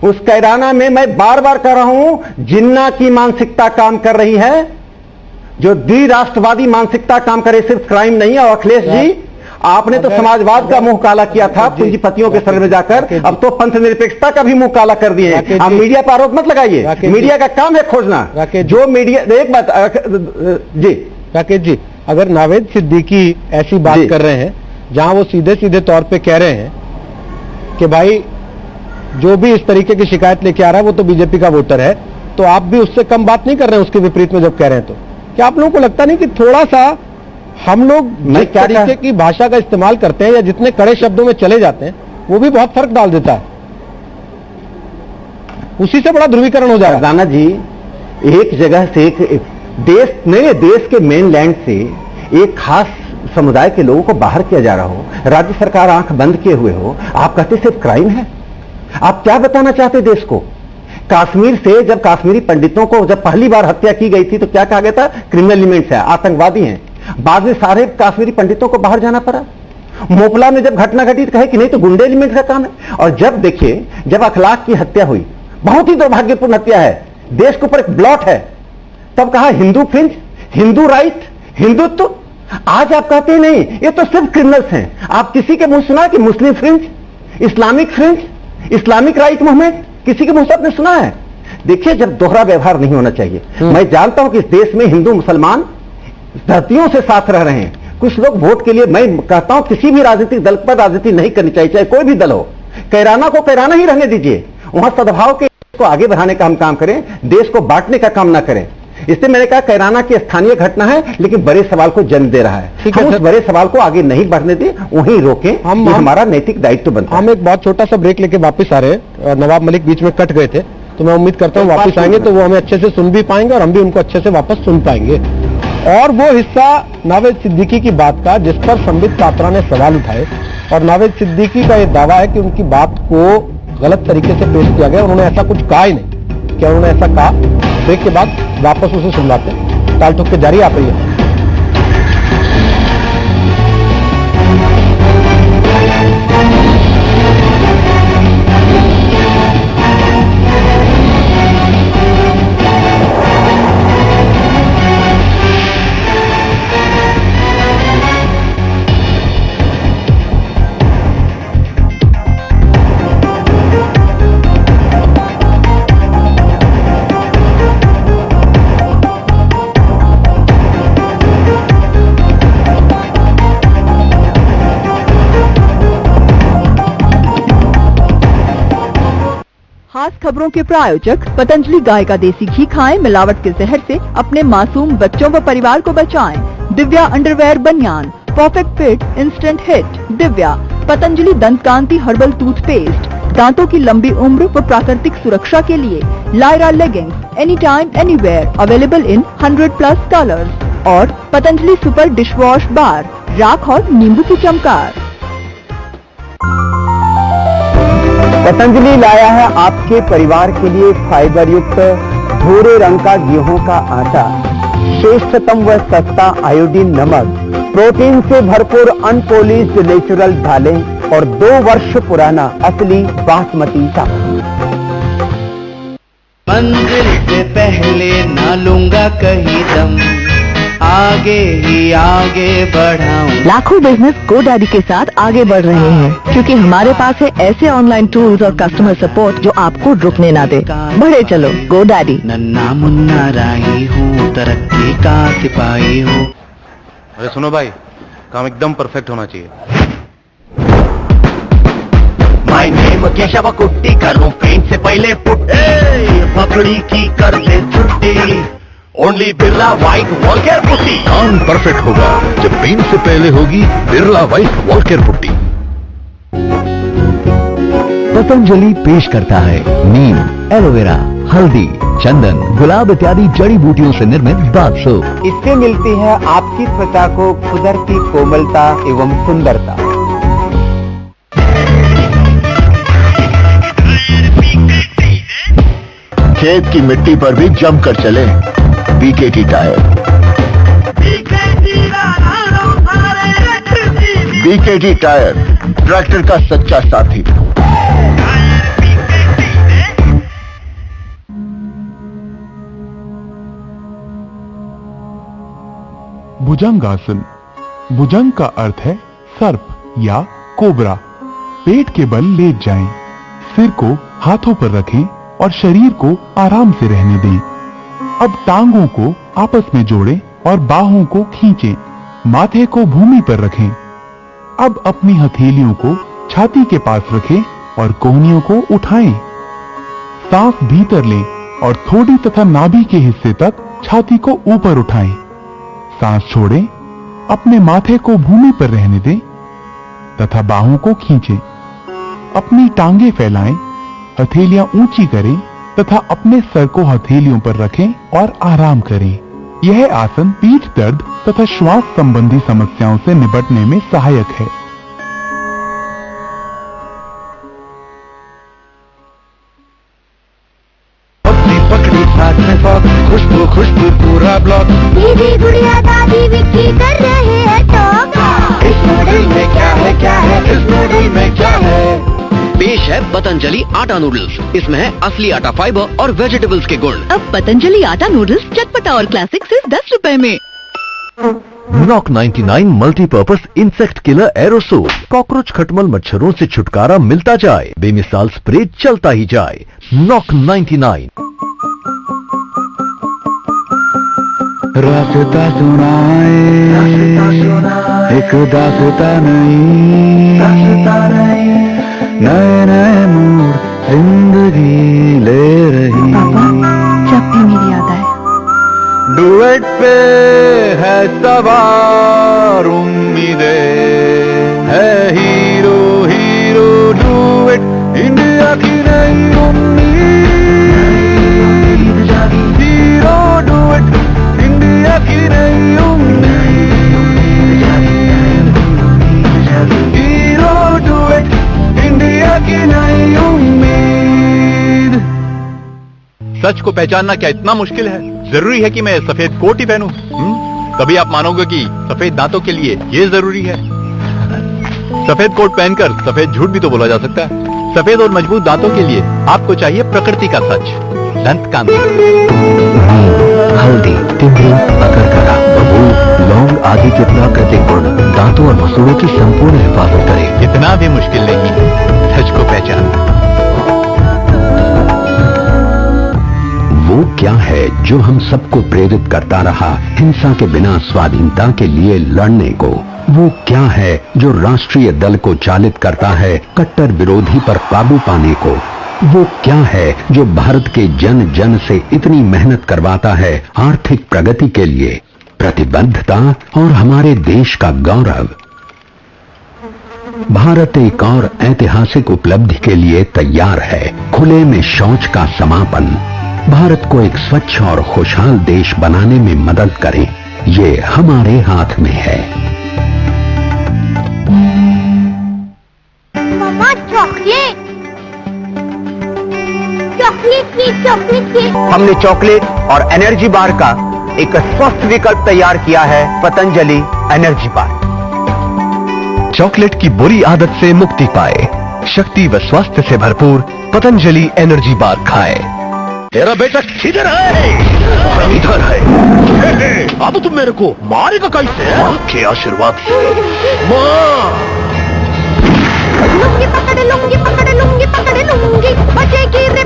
उस कैराना में मैं बार बार कह रहा हूं, जिन्ना की मानसिकता काम कर रही है, जो द्विराष्ट्रवादी मानसिकता काम करे, सिर्फ क्राइम नहीं है। और अखिलेश जी, आपने तो समाजवाद का मुंह काला किया था पूंजीपतियों के सर में जाकर, अब तो पंथ निरपेक्षता का भी मुंह काला कर दिए। आप मीडिया पर आरोप मत लगाइए, मीडिया का काम है खोजना। जो मीडिया, एक बात जी राकेश जी, अगर नावेद सिद्दीकी ऐसी बात कर रहे हैं जहां वो सीधे सीधे तौर पे कह रहे हैं कि भाई जो भी इस तरीके की शिकायत लेके आ रहा है वो तो बीजेपी का वोटर है, तो आप भी उससे कम बात नहीं कर रहे हैं उसके विपरीत में जब कह रहे हैं, तो क्या आप लोगों को लगता नहीं कि थोड़ा सा हम लोग जिस तरीके की भाषा का इस्तेमाल करते हैं या जितने कड़े शब्दों में चले जाते हैं वो भी बहुत फर्क डाल देता है, उसी से बड़ा ध्रुवीकरण हो जाएगा। राणा जी, एक जगह से एक देश, नए देश के मेनलैंड से एक खास समुदाय के लोगों को बाहर किया जा रहा हो, राज्य सरकार आंख बंद किए हुए हो, आप कहते सिर्फ क्राइम है। आप क्या बताना चाहते देश को? कश्मीर से जब कश्मीरी पंडितों को जब पहली बार हत्या की गई थी तो क्या कहा गया था? क्रिमिनल एलिमेंट्स है, आतंकवादी हैं। बाद में सारे कश्मीरी पंडितों को बाहर जाना पड़ा। मोपला में जब घटना घटी तो कहे कि नहीं तो गुंडे एलिमेंट का काम है। और जब देखिए, जब अखलाक की हत्या हुई, बहुत ही दुर्भाग्यपूर्ण हत्या है, देश के ऊपर एक ब्लॉट है, तब कहा हिंदू फ्रिंज, हिंदू राइट, हिंदुत्व। आज आप कहते हैं नहीं, ये तो सिर्फ क्रिमिनल्स हैं। आप किसी के मुंह सुना कि Muslim fringe, Islamic fringe, Islamic right movement, किसी के मुंह से आपने सुना है? देखिए, जब दोहरा व्यवहार नहीं होना चाहिए। मैं जानता हूं कि इस देश में हिंदू मुसलमान धरतियों से साथ रह रहे हैं। कुछ लोग वोट के लिए, मैं कहता हूं किसी भी राजनीतिक दल पर राजनीति नहीं करनी चाहिए, चाहे कोई भी दल हो। कैराना को कैराना ही रहने दीजिए, वहां सद्भाव के को आगे बढ़ाने का हम काम करें, देश को बांटने का काम ना करें। इसलिए मैंने कहा कैराना की स्थानीय घटना है, लेकिन बड़े सवाल को जन्म दे रहा है। हम उस बड़े सवाल को आगे नहीं बढ़ने दें, वहीं रोकें, हम हमारा नैतिक दायित्व बनता है। हम एक बहुत छोटा सा ब्रेक लेके वापस आ रहे हैं। नवाब मलिक बीच में कट गए थे, तो मैं उम्मीद करता हूँ वापस आएंगे तो वो हमें अच्छे से सुन भी पाएंगे और हम भी उनको अच्छे से वापस सुन पाएंगे। और वो हिस्सा नावेद सिद्दीकी की बात का जिस पर संबित पात्रा ने सवाल उठाए, और नावेद सिद्दीकी का यह दावा है कि उनकी बात को गलत तरीके से पेश किया गया, उन्होंने ऐसा कुछ कहा ही नहीं। क्या उन्होंने ऐसा कहा? ब्रेक के बाद वापस उसे सुनवाते हैं। ताल ठोक के जारी आप रही है। खबरों के प्रायोजक पतंजलि गाय का देसी घी खाएं, मिलावट के जहर से अपने मासूम बच्चों व परिवार को बचाएं। दिव्या अंडरवेयर बनियान, perfect fit, instant hit. Divya Patanjali दंत कांति हर्बल टूथपेस्ट, दांतों की लंबी उम्र व प्राकृतिक सुरक्षा के लिए। Lyra leggings, any time anywhere, available in 100+ colours. और Patanjali super dish wash bar, राख और नींबू की चमकार। पतंजलि लाया है आपके परिवार के लिए फाइबर युक्त भूरे रंग का गेहूं का आटा, श्रेष्ठतम व सस्ता आयोडीन नमक, प्रोटीन से भरपूर अनपॉलिश्ड नेचुरल दालें और 2 वर्ष पुराना असली बासमती चावल। मंजिल से पहले ना लूंगा कहीं दम, आगे ही आगे बढ़ाऊं। लाखों बिजनेस GoDaddy के साथ आगे बढ़ रहे हैं, क्योंकि हमारे पास है ऐसे ऑनलाइन टूल्स और कस्टमर सपोर्ट जो आपको रुकने ना दे। बढ़े चलो GoDaddy। नन्ना मुन्ना राही हूँ, तरक्की का सिपाही हूँ। अरे सुनो भाई, काम एकदम परफेक्ट होना चाहिए। माय नेम केशव कुट्टी, करूं पेंट से पहले पुट्टी, पकड़ी की कर दे छुट्टी, ओनली बिरला व्हाइट वॉलकेयर पुट्टी। काम परफेक्ट होगा जब पेंट से पहले होगी बिरला व्हाइट वॉलकेयर पुट्टी। पतंजलि पेश करता है नीम, एलोवेरा, हल्दी, चंदन, गुलाब इत्यादि जड़ी बूटियों से निर्मित बाथ सोप। इससे मिलती है आपकी त्वचा को कुदरती कोमलता एवं सुंदरता। खेत की मिट्टी पर भी जमकर चले BKT tyre. BKT tyre, tractor का सच्चा साथी। भुजंगासन। भुजंग का अर्थ है सर्प या कोबरा। पेट के बल लेट जाएं, सिर को हाथों पर रखें और शरीर को आराम से रहने दें। अब टांगों को आपस में जोड़ें और बाहों को खींचें, माथे को भूमि पर रखें। अब अपनी हथेलियों को छाती के पास रखें और कोहनियों को उठाएं। सांस भीतर लें और थोड़ी तथा नाभि के हिस्से तक छाती को ऊपर उठाएं। सांस छोड़ें, अपने माथे को भूमि पर रहने दें तथा बाहों को खींचें। अपनी टांगे फैलाएं, हथेलियां ऊंची करें तथा अपने सर को हथेलियों पर रखें और आराम करें। यह आसन पीठ दर्द तथा श्वास संबंधी समस्याओं से निपटने में सहायक है। पकड़ी साथ में फॉक, खुशबू खुशबू पूरा ब्लॉक। दीदी गुड़िया दादी विक्की कर रहे हैं टॉक। इस नूडल में क्या है क्या है, इस नूडल में क्या है। पेश है पतंजलि आटा नूडल्स। इसमें है असली आटा फाइबर और वेजिटेबल्स के गुण। अब पतंजलि आटा नूडल्स चटपटा और क्लासिक सिर्फ 10 रुपए में। Knock 99 multipurpose insect killer aerosol. Cockroach खटमल मच्छरों से छुटकारा मिलता जाए, बेमिसाल स्प्रे चलता ही जाए। नॉक 99। रास्ता सुनाए एक दास्ता नहीं, नए नए मोड़ जिंदगी ले रही। जब भी मेरी याद आए। डुएट पे है सवार उम्मीदें, है हीरो हीरो डुएट इंडिया की नई उम्मीद। हीरो डुएट इंडिया की नई उम्मीद। हीरो डुएट इंडिया की नई उम्मीद। सच को पहचानना क्या इतना मुश्किल है? जरूरी है कि मैं सफेद कोट ही पहनूं? कभी आप मानोगे कि सफेद दांतों के लिए ये जरूरी है? सफेद कोट पहनकर सफेद झूठ भी तो बोला जा सकता है। सफेद और मजबूत दांतों के लिए आपको चाहिए प्रकृति का सच, दंत कांति। हल्दी, तिमरी, अकरकरा, बबूल, लौंग आदि के प्राकृतिक गुण दांतों और मसूड़ों की संपूर्ण हिफाजत करें। इतना भी मुश्किल नहीं सच को पहचानना। वो क्या है जो हम सबको प्रेरित करता रहा हिंसा के बिना स्वाधीनता के लिए लड़ने को? वो क्या है जो राष्ट्रीय दल को चालित करता है कट्टर विरोधी पर काबू पाने को? वो क्या है जो भारत के जन जन से इतनी मेहनत करवाता है आर्थिक प्रगति के लिए, प्रतिबद्धता और हमारे देश का गौरव। भारत एक और ऐतिहासिक उपलब्धि के लिए तैयार है, खुले में शौच का समापन। भारत को एक स्वच्छ और खुशहाल देश बनाने में मदद करें, ये हमारे हाथ में है। मम्मा चॉकलेट, चॉकलेट। हमने चॉकलेट और एनर्जी बार का एक स्वस्थ विकल्प तैयार किया है, पतंजलि एनर्जी बार। चॉकलेट की बुरी आदत से मुक्ति पाए, शक्ति व स्वास्थ्य से भरपूर पतंजलि एनर्जी बार खाए। तेरा बेटा किधर है? इधर है। अब तुम मेरे को मारेगा कैसे? माँ के आशीर्वाद से। माँ लूंगी पकड़ लूंगी, पकड़ लूंगी, पकड़ लूंगी। बचेगी रे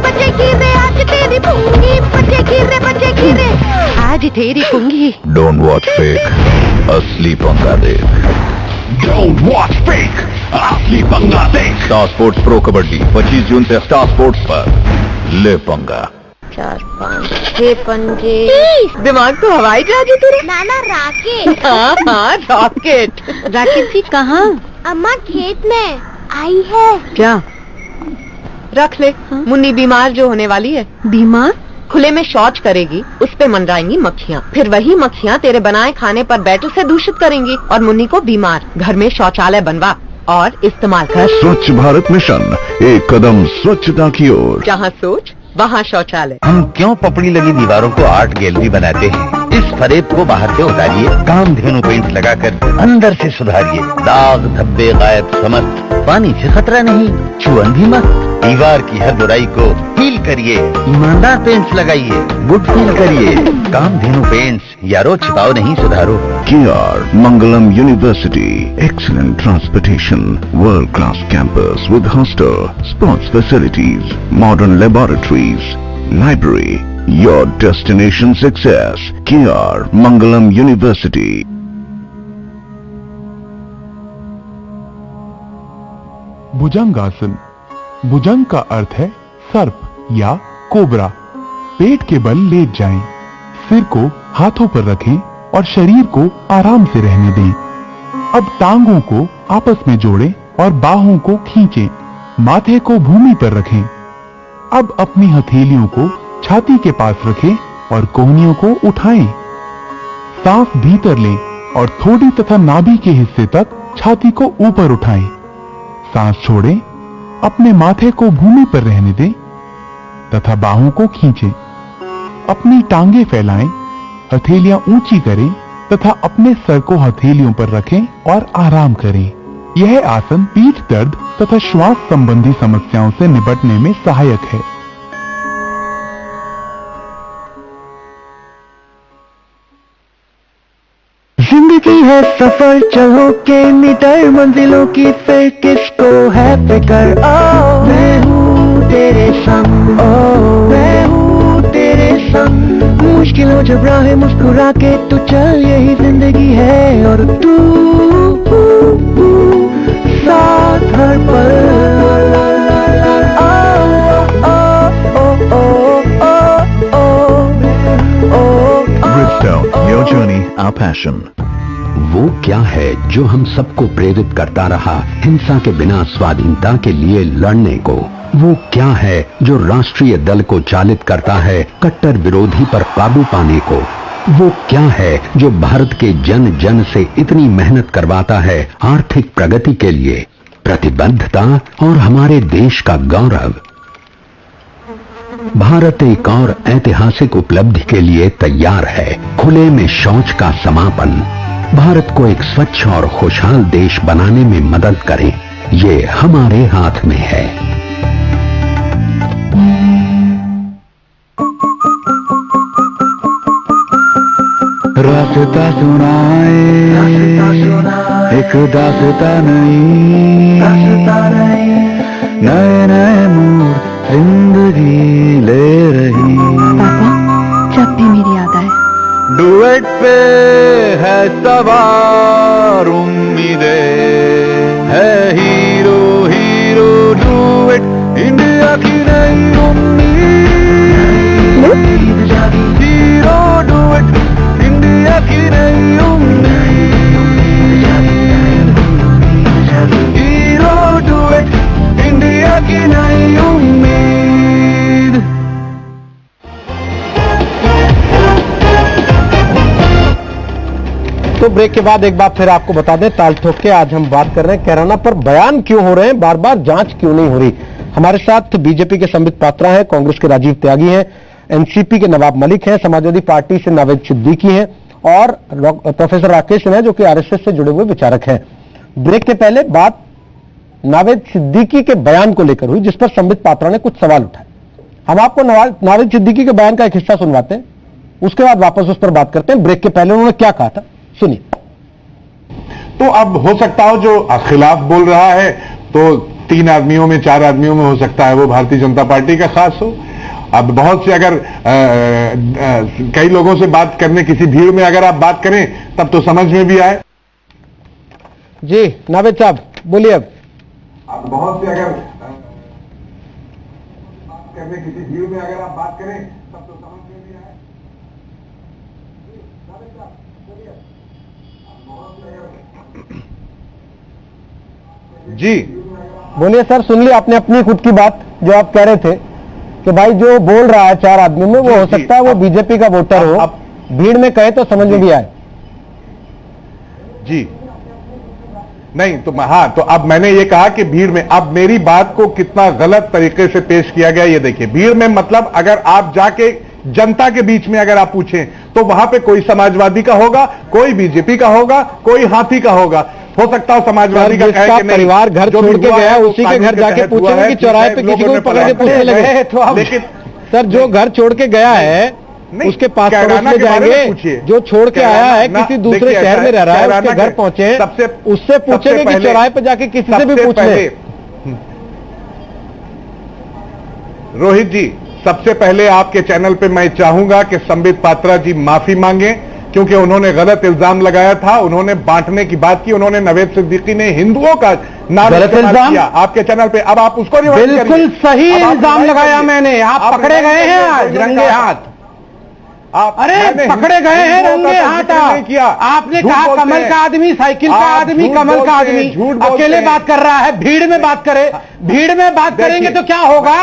आज तेरी पुंगी। बचेगी रे आज तेरी पुंगी। डोंट वॉच फेक, असली पंगा देख। डोंट वॉच फेक, असली पंगा देख। स्टार स्पोर्ट्स प्रो कबड्डी 25 जून से स्टार स्पोर्ट्स पर। ले पंगा। 4 5 6 पंजे। दिमाग तो हवाई जहाज है तेरा। नाना राकेट। हाँ रॉकेट। राकेट जी कहाँ? अम्मा खेत में आई है। क्या? रख ले। मुन्नी बीमार जो होने वाली है। बीमार? खुले में शौच करेगी, उस पे मंडराएंगी मक्खियाँ, फिर वही मक्खियाँ तेरे बनाए खाने पर बैठ उसे दूषित करेंगी और मुन्नी को बीमार। घर में शौचालय बनवा और इस्तेमाल कर। स्वच्छ भारत मिशन, एक कदम स्वच्छता की ओर। जहाँ सोच वहाँ शौचालय। हम क्यों पपड़ी लगी दीवारों को आर्ट गैलरी बनाते हैं? इस फरेब को बाहर से उतारिए, कामधेनु पेंट लगाकर अंदर से सुधारिए। दाग धब्बे गायब समस्त, पानी से खतरा नहीं, छुअन भी मत। दीवार की हर बुराई को हील करिए, ईमानदार पेंट्स लगाइए, गुड फील करिए। कामधेनु पेंट्स, यारो छिपाओ नहीं सुधारो। KR Mangalam University, excellent transportation, world-class campus with hostel, sports facilities, modern laboratories, library, your destination success. KR Mangalam University. भुजंगासन। भुजंग का अर्थ है सर्प या कोबरा। पेट के बल लेट जाएं, सिर को हाथों पर रखें और शरीर को आराम से रहने दें। अब टांगों को आपस में जोड़ें और बाहों को खींचें, माथे को भूमि पर रखें। अब अपनी हथेलियों को छाती के पास रखें और कोहनियों को उठाएं। सांस भीतर लें और थोड़ी तथा नाभि के हिस्से तक छाती को ऊपर उठाएं। सांस छोड़ें, अपने माथे को भूमि पर रहने दें तथा बाहों को खींचें। अपनी टांगे फैलाएं, हथेलियां ऊंची करें तथा अपने सर को हथेलियों पर रखें और आराम करें। यह आसन पीठ दर्द तथा श्वास संबंधी समस्याओं से निपटने में सहायक है। जिंदगी है सफर, चलो के मीटर मंजिलों की, फिर किसको है फिकर। मैं हूँ तेरे संग, मैं हूँ तेरे संग। मुश्किलों जब राहें मुस्कुरा के तो चल, यही जिंदगी है और तू साथ हर पल। Bridgestone, your journey, our passion. वो क्या है जो हम सबको प्रेरित करता रहा हिंसा के बिना स्वाधीनता के लिए लड़ने को? वो क्या है जो राष्ट्रीय दल को चालित करता है कट्टर विरोधी पर काबू पाने को? वो क्या है जो भारत के जन जन से इतनी मेहनत करवाता है आर्थिक प्रगति के लिए, प्रतिबद्धता और हमारे देश का गौरव? भारत एक और ऐतिहासिक उपलब्धि के लिए तैयार है, खुले में शौच का समापन। भारत को एक स्वच्छ और खुशहाल देश बनाने में मदद करें, ये हमारे हाथ में है। रास्ता सुनाए एक दास्ता नहीं, नए नए मोड़ जिंदगी ले रही। जब भी मेरी याद आए डुएट पे है सवार उम्मीदें, है हीरो हीरो डुएट इंडिया की नई तो ब्रेक के बाद एक बार फिर आपको बता दें, ताल ठोक के आज हम बात कर रहे हैं कैराना पर बयान क्यों हो रहे हैं, बार बार जांच क्यों नहीं हो रही। हमारे साथ बीजेपी के संबित पात्रा हैं, कांग्रेस के राजीव त्यागी हैं, एनसीपी के नवाब मलिक हैं, समाजवादी पार्टी से नावेद सिद्दीकी हैं और प्रोफेसर राकेश हैं जो कि आरएसएस से जुड़े हुए विचारक हैं। ब्रेक के पहले बात नावेद सिद्दीकी के बयान को लेकर हुई, जिस पर संबित पात्रा ने कुछ सवाल उठाए। हम आपको नावेद सिद्दीकी के बयान का एक हिस्सा सुनवाते हैं, उसके बाद वापस उस पर बात करते हैं। ब्रेक के पहले उन्होंने क्या कहा था, सुनिए। तो अब हो सकता हो जो खिलाफ बोल रहा है तो 3 आदमियों में 4 आदमियों में हो सकता है वो भारतीय जनता पार्टी का खास हो। अब बहुत से अगर कई लोगों से बात करने, किसी भीड़ में अगर आप बात करें तब तो समझ में भी आए। जी नावेद साहब बोलिए। अब बहुत से अगर बात करने, किसी भीड़ में अगर आप बात करें तब तो समझ में भी आए। जी बोलिए सर, सुन लिया आपने अपनी खुद की बात जो आप कह रहे थे कि भाई जो बोल रहा है 4 आदमी में वो हो सकता है वो बीजेपी का वोटर हो, भीड़ में कहे तो समझ में भी आए। जी नहीं तो हाँ, तो अब मैंने ये कहा कि भीड़ में, अब मेरी बात को कितना गलत तरीके से पेश किया गया ये देखिए। भीड़ में मतलब अगर आप जाके जनता के बीच में अगर आप पूछें तो वहां पे कोई समाजवादी का होगा, कोई बीजेपी का होगा, कोई हाथी का होगा। हो सकता है समाजवादी का कहे कि नहीं, परिवार घर छोड़ के गया उसी के घर जाके पूछेंगे कि चौराहे पे किसी को पकड़ के पूछने लगे तो आप, लेकिन सर जो घर छोड़ के गया है उसके पास पड़ोस में जाएंगे, जो छोड़ के आया है किसी दूसरे शहर में रह रहा है उसके घर पहुंचे उससे पूछेंगे कि चौराहे पे जाके किसी से भी पूछ ले। रोहित जी, सबसे पहले आपके चैनल पे मैं चाहूंगा कि संबित पात्रा जी माफी मांगे, क्योंकि उन्होंने गलत इल्जाम लगाया था, उन्होंने बांटने की बात की, उन्होंने नावेद सिद्दीकी ने हिंदुओं का नाम इस्तेमाल किया आपके चैनल पे। अब आप उसको बिल्कुल सही इल्जाम लगाया मैंने, आप पकड़े गए हैं आज रंगे हाथ। अरे पकड़े गए हैं रंगे हाथ। आपने कहा कमल का आदमी, साइकिल का आदमी, कमल का आदमी अकेले बात कर रहा है, भीड़ में बात करे। भीड़ में बात करेंगे तो क्या होगा?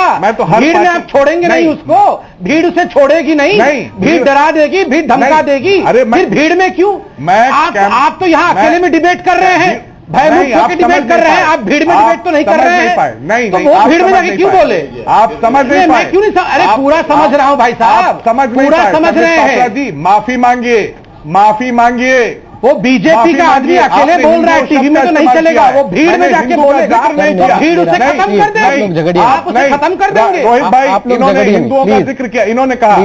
भीड़ में आप छोड़ेंगे नहीं उसको, भीड़ उसे छोड़ेगी नहीं, भीड़ डरा देगी, भीड़ धमका देगी। फिर भीड़ में क्यों? आप तो यहाँ अकेले में डिबेट कर रहे हैं, भयमुक्त होकर डिबेट कर रहे हैं, आप भीड़ में डिबेट तो नहीं कर रहे हैं। नहीं तो वो भीड़ में जाके क्यों बोले? आप समझ नहीं पाए। मैं क्यों नहीं अरे पूरा समझ रहा हूँ भाई साहब, पूरा समझ रहे हैं जी। माफी मांगिए, माफी मांगिए। वो बीजेपी का आदमी अकेले बोल रहा है, टीवी में तो नहीं चलेगा, वो भीड़ में जाके बोलेगा तो भीड़ उसे खत्म कर देंगे, आप उसे खत्म कर देंगे। रोहित भाई इन्होंने हिंदुओं का जिक्र किया, इन्होंने कहा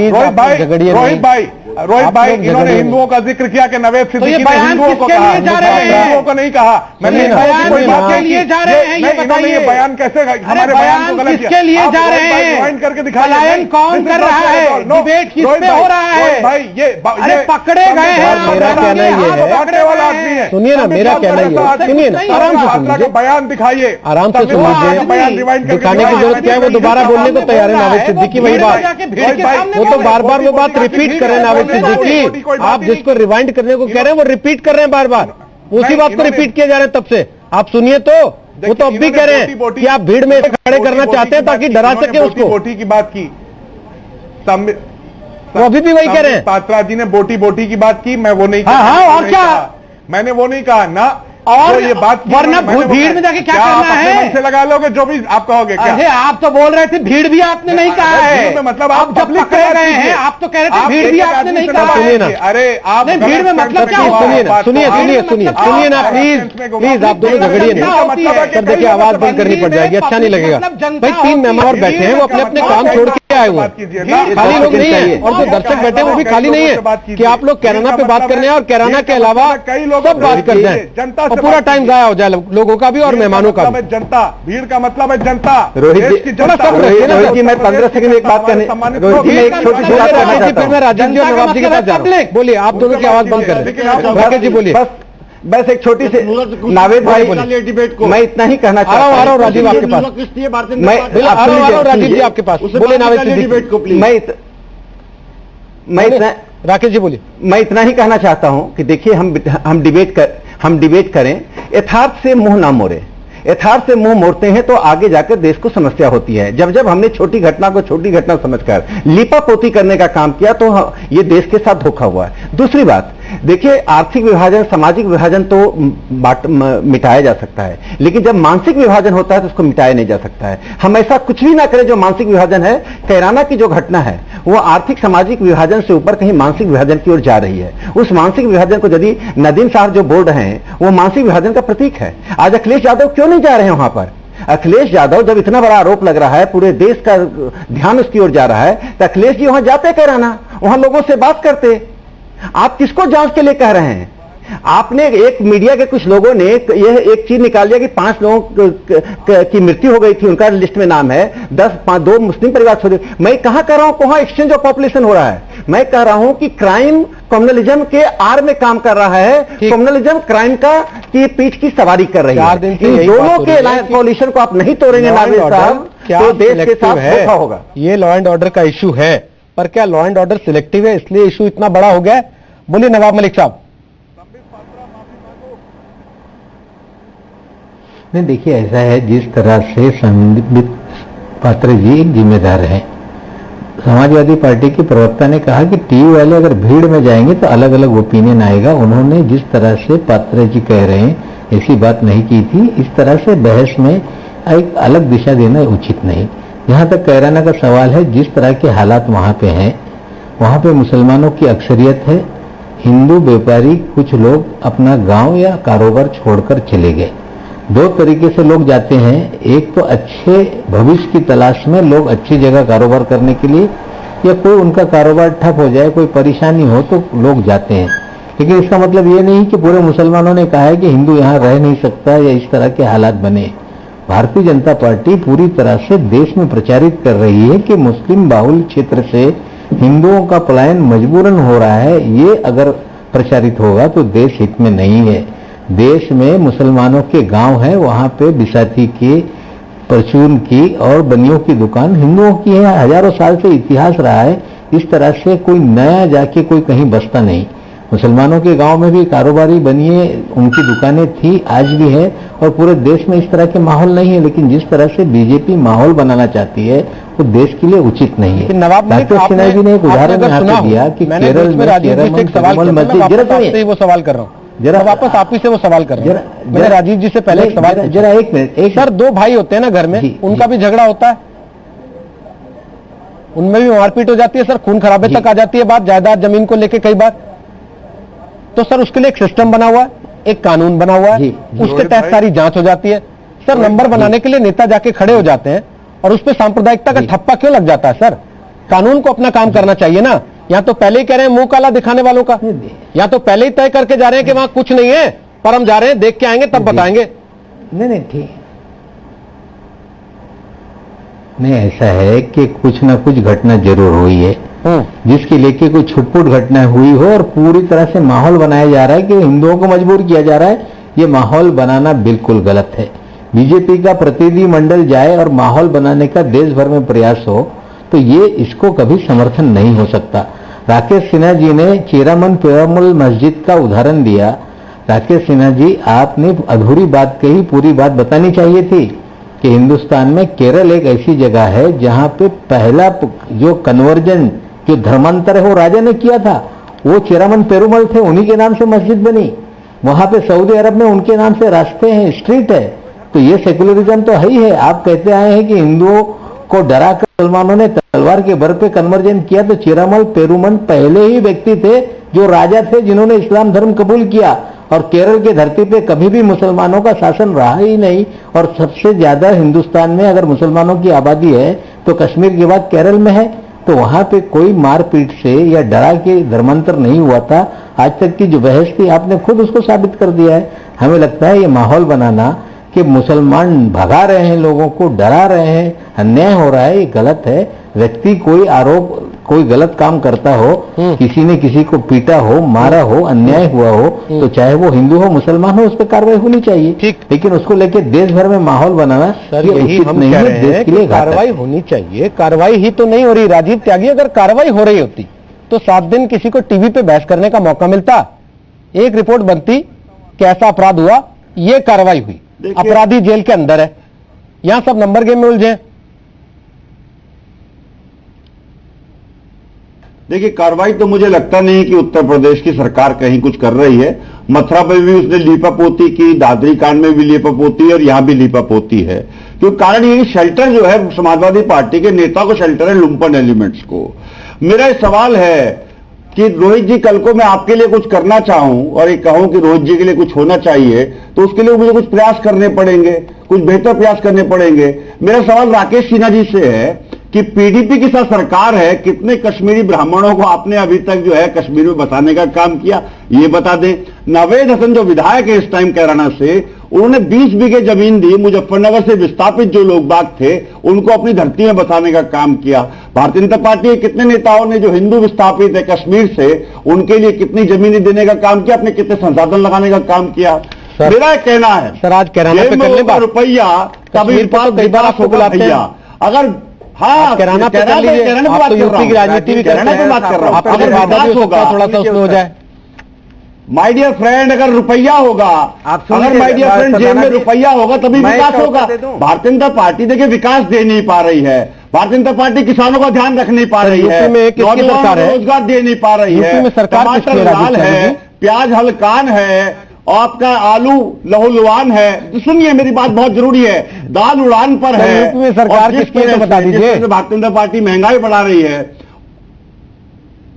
रोहित भाई इन्होंने हिंदुओं का जिक्र किया कि नावेद सिद्दीकी ने हिंदुओं को कहा, हिंदुओं को नहीं कहा। मैंने किसके लिए जा रहे हैं ये बताइए? बयान कैसे हमारे बयान को गलत किसके लिए जा रहे हैं? ज्वाइन करके दिखाइए। पलायन कौन कर रहा है? डिबेट किस पे हो रहा है? भाई ये अरे पकड़े गए हैं, मेरा कहना ये है, पकड़ने वाला आदमी है। सुनिए ना, मेरा कहना ये है, सुनिए ना, आराम से सुनिए, बयान दिखाइए, आराम से सुन लीजिए। दिखाने की जरूरत क्या है? वो दोबारा बोलने को तैयार है नावेद सिद्दीकी, वही बात। वो तो बार बार वो बात रिपीट कर रहे हैं नावेद सिद्दीकी। आप जिसको रिवाइंड करने को कह रहे हैं वो रिपीट कर रहे हैं बार बार, उसी बात को रिपीट किए जा रहे हैं तब से। आप सुनिए तो, वो तो अब भी कह रहे हैं कि आप भीड़ में खड़े करना चाहते हैं ताकि डरा सके उसको। बोटी की बात की, वो अभी भी वही कह रहे हैं। पात्रा जी ने बोटी की बात की, मैं वो नहीं कहा। हाँ, और क्या? मैंने वो नहीं कहा ना। और ये बात वरना भीड़ में जाके क्या करना है? मन से लगा लोगे जो भी आप कहोगे। अरे आप तो बोल रहे थे भीड़ भी आपने नहीं कहा है, मतलब आप जब पकड़े गए हैं आप तो कह रहे थे भीड़ भी आपने नहीं कहा है। अरे आप भीड़ में मतलब क्या? सुनिए ना, सुनिए ना प्लीज, आप दोनों झगड़िए नहीं। सर देखिए, आवाज बंद करनी पड़ जाएगी, अच्छा नहीं लगेगा भाई। 3 मेंबर बैठे हैं, वो अपने अपने काम छोड़ के आए हुए, खाली लोग नहीं है, और जो दर्शक बैठे हैं वो भी खाली नहीं है कि आप लोग कैराना पे बात करने हैं और कैराना के अलावा कई लोग सब बात करते हैं और पूरा टाइम जाया हो जाए लोगों का भी और मेहमानों का भी। जनता, भीड़ का मतलब है जनता। रोहित जी मैं 15 सेकंड एक बात करने, रोहित जी मैं एक छोटी सी बात करना चाहता हूँ। मैं राजेंद्र जी और नवाब जी के पास जा रहा हूं, बोलिए। आप दोनों की आवाज बंद करें, राकेश जी बोलिए। बस एक छोटी सी, नावेद भाई मैं इतना ही कहना चाहता हूँ। आ रहा हूँ राजीव आपके पास, मैं आ रहा हूँ राजीव जी आपके पास, बोले नावेद सिद्दीकी। मैं इतना, राकेश जी बोलिए। मैं इतना ही कहना चाहता हूं कि देखिए हम डिबेट करें, यथार्थ से मुंह ना मोड़े। यथार्थ से मुंह मोड़ते हैं तो आगे जाकर देश को समस्या होती है। जब हमने छोटी घटना को छोटी घटना समझकर लीपापोती करने का काम किया तो ये देश के साथ धोखा हुआ है। दूसरी बात, देखिए, आर्थिक विभाजन, सामाजिक विभाजन तो मिटाया जा सकता है, लेकिन जब मानसिक विभाजन होता है तो उसको मिटाया नहीं जा सकता है। हम ऐसा कुछ भी ना करें जो मानसिक विभाजन है। कैराना की जो घटना है वो आर्थिक सामाजिक विभाजन से ऊपर कहीं मानसिक विभाजन की ओर जा रही है। उस मानसिक विभाजन को यदि नदीम साहब जो बोल रहे हैं वो मानसिक विभाजन का प्रतीक है। आज अखिलेश यादव क्यों नहीं जा रहे हैं वहां पर? अखिलेश यादव, जब इतना बड़ा आरोप लग रहा है, पूरे देश का ध्यान उसकी ओर जा रहा है, तो अखिलेश जी वहां जाते कैराना, वहां लोगों से बात करते। आप किसको जांच के लिए कह रहे हैं? आपने एक मीडिया के कुछ लोगों ने यह एक चीज निकाल दिया कि 5 लोगों की मृत्यु हो गई थी, उनका लिस्ट में नाम है, 2 मुस्लिम परिवार छोड़े। मैं कहां कह रहा हूं कहां एक्सचेंज ऑफ पॉपुलेशन हो रहा है? मैं कह रहा हूं कि क्राइम कम्युनलिज्म के आर में काम कर रहा है। कम्युनलिज्म क्राइम की पीठ की सवारी कर रही है। इन दोनों के कोalition को आप नहीं तोड़ेंगे नावेद साहब, तो देश के साथ धोखा होगा। ये लॉ एंड ऑर्डर का इशू है, पर क्या लॉ एंड ऑर्डर सिलेक्टिव है इसलिए इशू इतना बड़ा हो गया? बोलिए नवाब मलिक साहब। नहीं, देखिए ऐसा है, जिस तरह से संबित पात्र जी एक जिम्मेदार हैं। समाजवादी पार्टी के प्रवक्ता ने कहा कि टीवी वाले अगर भीड़ में जाएंगे तो अलग अलग ओपिनियन आएगा। उन्होंने जिस तरह से पात्र जी कह रहे हैं ऐसी बात नहीं की थी। इस तरह से बहस में एक अलग दिशा देना उचित नहीं। जहां तक कैराना का सवाल है, जिस तरह के हालात वहां पे हैं, वहां पे मुसलमानों की अक्सरियत है। हिंदू व्यापारी कुछ लोग अपना गांव या कारोबार छोड़कर चले गए। 2 तरीके से लोग जाते हैं। एक तो अच्छे भविष्य की तलाश में लोग अच्छी जगह कारोबार करने के लिए, या कोई उनका कारोबार ठप हो जाए, कोई परेशानी हो तो लोग जाते हैं। लेकिन इसका मतलब ये नहीं कि पूरे मुसलमानों ने कहा है कि हिंदू यहाँ रह नहीं सकता या इस तरह के हालात बने। भारतीय जनता पार्टी पूरी तरह से देश में प्रचारित कर रही है कि मुस्लिम बाहुल क्षेत्र से हिंदुओं का पलायन मजबूरन हो रहा है। ये अगर प्रचारित होगा तो देश हित में नहीं है। देश में मुसलमानों के गांव हैं, वहां पे बिसाती की, परचून की और बनियों की दुकान हिंदुओं की है। हजारों साल से इतिहास रहा है। इस तरह से कोई नया जाके कोई कहीं बसता नहीं। मुसलमानों के गांव में भी कारोबारी बनिए, उनकी दुकानें थी, आज भी है, और पूरे देश में इस तरह के माहौल नहीं है। लेकिन जिस तरह से बीजेपी माहौल बनाना चाहती है वो देश के लिए उचित नहीं है। डॉक्टर सिन्हा जी ने एक उदाहरण यहाँ पे दिया कि केरल में आपसे वो सवाल कर रहा हूँ, जरा वापस आप ही से वो सवाल कर रहा हूँ। मैंने राजीव जी से पहले एक सवाल, जरा एक मिनट। सर, 2 भाई होते हैं ना घर में, उनका भी झगड़ा होता है, उनमें भी मारपीट हो जाती है सर, खून खराबे तक आ जाती है बात, जायदाद जमीन को लेके कई बार। तो सर उसके लिए एक सिस्टम बना हुआ है, एक कानून बना हुआ है, उसके तहत सारी जांच हो जाती है। सर नंबर बनाने के लिए नेता जाके खड़े हो जाते हैं और उस पर सांप्रदायिकता का ठप्पा क्यों लग जाता है? सर कानून को अपना काम करना चाहिए ना। या तो पहले ही कह रहे हैं मुंह काला दिखाने वालों का, या तो पहले ही तय करके जा रहे हैं कि वहां कुछ नहीं है, पर हम जा रहे हैं, देख के आएंगे तब बताएंगे। नहीं ठीक नहीं, ऐसा है कि कुछ ना कुछ घटना जरूर हुई है जिसके लेके कोई छुटपुट घटना हुई हो और पूरी तरह से माहौल बनाया जा रहा है कि हिंदुओं को मजबूर किया जा रहा है। ये माहौल बनाना बिल्कुल गलत है। बीजेपी का प्रतिनिधि मंडल जाए और माहौल बनाने का देश भर में प्रयास हो तो ये इसको कभी समर्थन नहीं हो सकता। राकेश सिन्हा जी ने चेरामन पेरामल मस्जिद का उदाहरण दिया। राकेश सिन्हा जी, आपने अधूरी बात कही, पूरी बात बतानी चाहिए थी कि हिंदुस्तान में केरल एक ऐसी जगह है जहां पे पहला जो कन्वर्जन, जो धर्मांतर है वो राजा ने किया था। वो चेरामन पेरुमल थे, उन्हीं के नाम से मस्जिद बनी। वहां पे सऊदी अरब में उनके नाम से रास्ते हैं, स्ट्रीट है। तो ये सेकुलरिज्म तो है ही है। आप कहते आए हैं कि हिंदुओं को डरा कर मुसलमानों ने तलवार के बल पे कन्वर्जन किया, तो चेरामल पेरुमल पहले ही व्यक्ति थे जो राजा थे जिन्होंने इस्लाम धर्म कबूल किया। और केरल की धरती पे कभी भी मुसलमानों का शासन रहा ही नहीं। और सबसे ज्यादा हिंदुस्तान में अगर मुसलमानों की आबादी है तो कश्मीर के बाद केरल में है। तो वहां पे कोई मारपीट से या डरा के धर्मांतर नहीं हुआ था। आज तक की जो बहस थी आपने खुद उसको साबित कर दिया है। हमें लगता है ये माहौल बनाना कि मुसलमान भगा रहे हैं, लोगों को डरा रहे हैं, अन्याय हो रहा है, ये गलत है। व्यक्ति कोई आरोप, कोई गलत काम करता हो, किसी ने किसी को पीटा हो, मारा हो, अन्याय हुआ हो, तो चाहे वो हिंदू हो मुसलमान हो, उस पर कार्रवाई होनी चाहिए। ठीक, लेकिन उसको लेके देश भर में माहौल बनाना सर यही हम कह रहे हैं कि कार्रवाई होनी चाहिए। कार्रवाई ही तो नहीं हो रही राजीव त्यागी। अगर कार्रवाई हो रही होती तो 7 दिन किसी को टीवी पे बहस करने का मौका मिलता, एक रिपोर्ट बनती कि ऐसा अपराध हुआ, ये कार्रवाई हुई, अपराधी जेल के अंदर है। यहां सब नंबर गेम में उलझे। देखिए, कार्रवाई तो मुझे लगता नहीं कि उत्तर प्रदेश की सरकार कहीं कुछ कर रही है। मथुरा में भी उसने लीपापोती की, दादरी कांड में भी लीपापोती और यहां भी लीपापोती है। क्योंकि कारण ये शेल्टर जो है समाजवादी पार्टी के नेता को शेल्टर है लुम्पन एलिमेंट्स को। मेरा ये सवाल है कि रोहित जी, कल को मैं आपके लिए कुछ करना चाहूं और ये कहूं कि रोहित जी के लिए कुछ होना चाहिए, तो उसके लिए मुझे कुछ प्रयास करने पड़ेंगे, कुछ बेहतर प्रयास करने पड़ेंगे। मेरा सवाल राकेश सिन्हा जी से है कि पीडीपी के साथ सरकार है, कितने कश्मीरी ब्राह्मणों को आपने अभी तक जो है कश्मीर में बसाने का काम किया, ये बता दें। नावेद हसन जो विधायक है इस टाइम कैराना से, उन्होंने 20 बीघे जमीन दी, मुजफ्फरनगर से विस्थापित जो लोग बाग थे उनको अपनी धरती में बसाने का काम किया। भारतीय जनता पार्टी के कितने नेताओं ने जो हिंदू विस्थापित है कश्मीर से, उनके लिए कितनी जमीनें देने का काम किया, अपने कितने संसाधन लगाने का काम किया। मेरा कहना है सर, आज कैराना पे करने बात रुपया कभी कई बार आपको बुलाते हैं, अगर हाँ कैराना पे कर लीजिए, आप तो यूपी की राजनीति भी करते हैं, बात कर रहा हूं। अगर वादा भी होगा थोड़ा सा उसमें हो जाए। माय डियर फ्रेंड, अगर रुपया होगा, अगर माय डियर फ्रेंड जेब में रुपया होगा तभी विकास होगा। भारतीय जनता पार्टी देखिए विकास दे नहीं पा रही है, भारतीय जनता पार्टी किसानों का ध्यान रख नहीं पा रही है, नौजवानों को रोजगार दे नहीं पा रही है, टमाटर लाल है, प्याज हल्कान है, आपका आलू लहूलुआन है। सुनिए मेरी बात बहुत जरूरी है, दाल उड़ान पर है। यूपी में सरकार किसकी है तो बता दीजिए। भारतीय जनता पार्टी महंगाई बढ़ा रही है,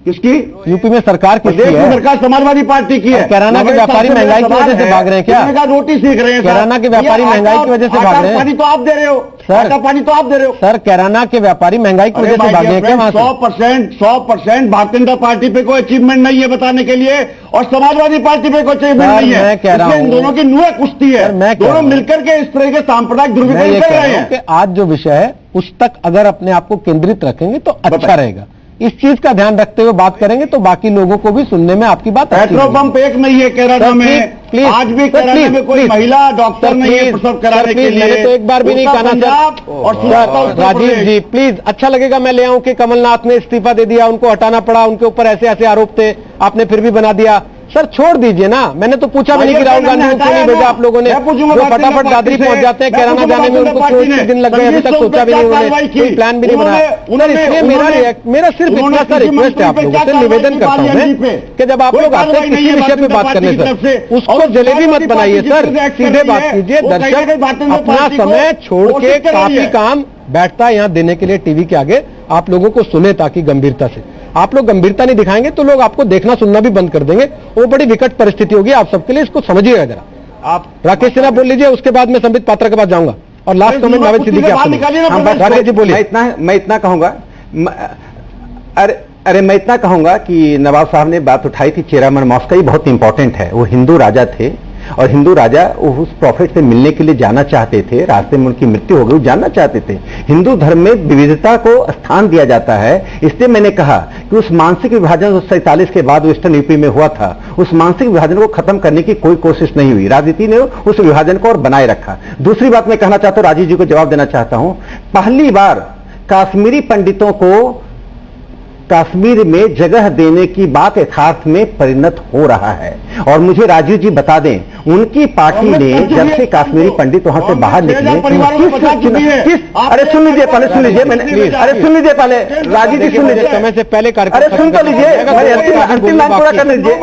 किसकी? यूपी में सरकार किसकी है? सरकार समाजवादी पार्टी की है। कैराना के व्यापारी महंगाई की वजह से भाग रहे हैं क्या? रोटी सीख रहे हैं। कैराना के व्यापारी महंगाई की वजह से भाग रहे हैं। पानी तो आप दे रहे हो सर, पानी तो आप दे रहे हो सर। कैराना के व्यापारी महंगाई की वजह से भाग रहे हैं क्या? 100% भारतीय जनता पार्टी पे कोई अचीवमेंट नहीं है बताने के लिए, और समाजवादी पार्टी पे कोई अचीवमेंट नहीं है। मैं कह रहा हूं इन दोनों की नुआ कुश्ती है, दोनों मिलकर के इस तरह के सांप्रदायिक ध्रुवीकरण कर रहे हैं। आज जो विषय है उस तक अगर अपने आप को केंद्रित रखेंगे तो अच्छा रहेगा। इस चीज का ध्यान रखते हुए बात करेंगे तो बाकी लोगों को भी सुनने में आपकी बात। पेट्रोल पंप एक नहीं है कैराना में, आज भी कैराना में कोई महिला डॉक्टर नहीं है प्रसव कराने के लिए। मैंने तो एक बार भी नहीं कहना सर। और राजीव जी प्लीज, अच्छा लगेगा मैं ले आऊं कि कमलनाथ ने इस्तीफा दे दिया, उनको हटाना पड़ा, उनके ऊपर ऐसे ऐसे आरोप थे, आपने फिर भी बना दिया। सर छोड़ दीजिए ना, मैंने तो पूछा भी नहीं कि राहुल गांधी को क्यों नहीं भेजा आप लोगों ने, जो फटाफट दादरी पहुंच जाते हैं, कैराना जाने में उनको क्यों 20 दिन लग गए, अभी तक सोचा भी नहीं उन्होंने, कोई प्लान भी नहीं बनाया। सर इसलिए मेरा सिर्फ इतना सा रिक्वेस्ट है आप लोगों से, निवेदन करता हूं मैं कि जब आप लोग आते हैं किसी विषय पे बात करने सर, उसको जलेबी मत बनाइए सर, सीधे बात कीजिए। दर्शक अपना समय छोड़ के काफी काम बैठता है यहाँ देने के लिए टीवी के आगे, आप लोगों को सुने ताकि गंभीरता से। आप लोग गंभीरता नहीं दिखाएंगे तो लोग आपको देखना सुनना भी बंद कर देंगे, वो बड़ी विकट परिस्थिति होगी आप सबके लिए, इसको समझिएगा जरा। आप राकेश सिन्हा बोल लीजिए, उसके बाद मैं संबित पात्रा के पास जाऊंगा और लास्ट कमेंट नावेद सिद्दीकी राकेश जी बोलिए। मैं इतना कहूंगा, अरे मैं इतना कहूंगा कि नवाब साहब ने बात उठाई थी चेरामन मॉस्क का, ये बहुत इंपॉर्टेंट है। वो हिंदू राजा थे और हिंदू राजा उस प्रॉफिट से मिलने के लिए जाना चाहते थे, रास्ते में उनकी मृत्यु हो गई, जानना चाहते थे। हिंदू धर्म में विविधता को स्थान दिया जाता है, इसलिए मैंने कहा कि उस मानसिक विभाजन 47 के बाद वेस्टर्न यूपी में हुआ था, उस मानसिक विभाजन को खत्म करने की कोई कोशिश नहीं हुई, राजनीति ने उस विभाजन को और बनाए रखा। दूसरी बात मैं कहना चाहता हूं, राजीव जी को जवाब देना चाहता हूं, पहली बार कश्मीरी पंडितों को कश्मीर में जगह देने की बात यथार्थ में परिणत हो रहा है। और मुझे राजीव जी बता दें, उनकी पार्टी ने जब से कश्मीरी पंडित वहां से बाहर निकले, अरे सुन लीजिए पहले, सुन लीजिए मैंने, अरे सुन लीजिए पहले, राजीव जी सुन लीजिए, समय से पहले कार्यक्रम, अरे सुन तो लीजिए, अंतिम लाइन पूरा कर लीजिए,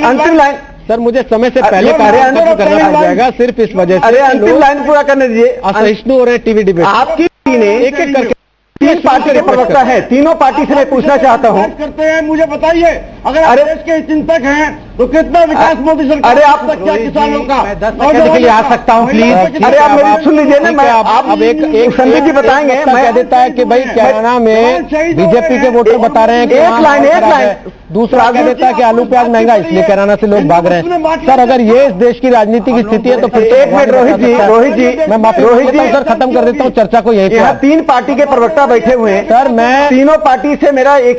अंतिम लाइन। सर मुझे समय से पहले कार्यक्रम करना पड़ जाएगा सिर्फ इस वजह से। अरे अंतिम लाइन पूरा करने दीजिए, असहिष्णु हो रहे हैं टीवी डिबेट। आपकी ने एक एक करके 3 पार्टी के प्रवक्ता है, तीनों पार्टी से मैं पूछना चाहता हूं, करते हैं मुझे बताइए, अगर आप देश के चिंतक हैं तो कितना विकास मोदी सरकार, अरे आप क्या किसानों का, मैं 10 सेकंड के लिए आ सकता हूं प्लीज। अरे आप मेरी सुन लीजिए ना, मैं आप एक संदीप जी बताएंगे। मैं कह देता है कि भाई कैराना में बीजेपी के वोटर बता रहे हैं कि एक लाइन, दूसरा कह देता है कि आलू प्याज महंगा इसलिए कैराना से लोग भाग रहे हैं। सर अगर ये इस देश की राजनीति की स्थिति है तो फिर एक मिनट रोहित जी मैं माफी मांगता हूं सर, खत्म कर देता हूं चर्चा को यहीं पर। 3 पार्टी के प्रवक्ता बैठे हुए हैं सर, मैं तीनों पार्टी से मेरा एक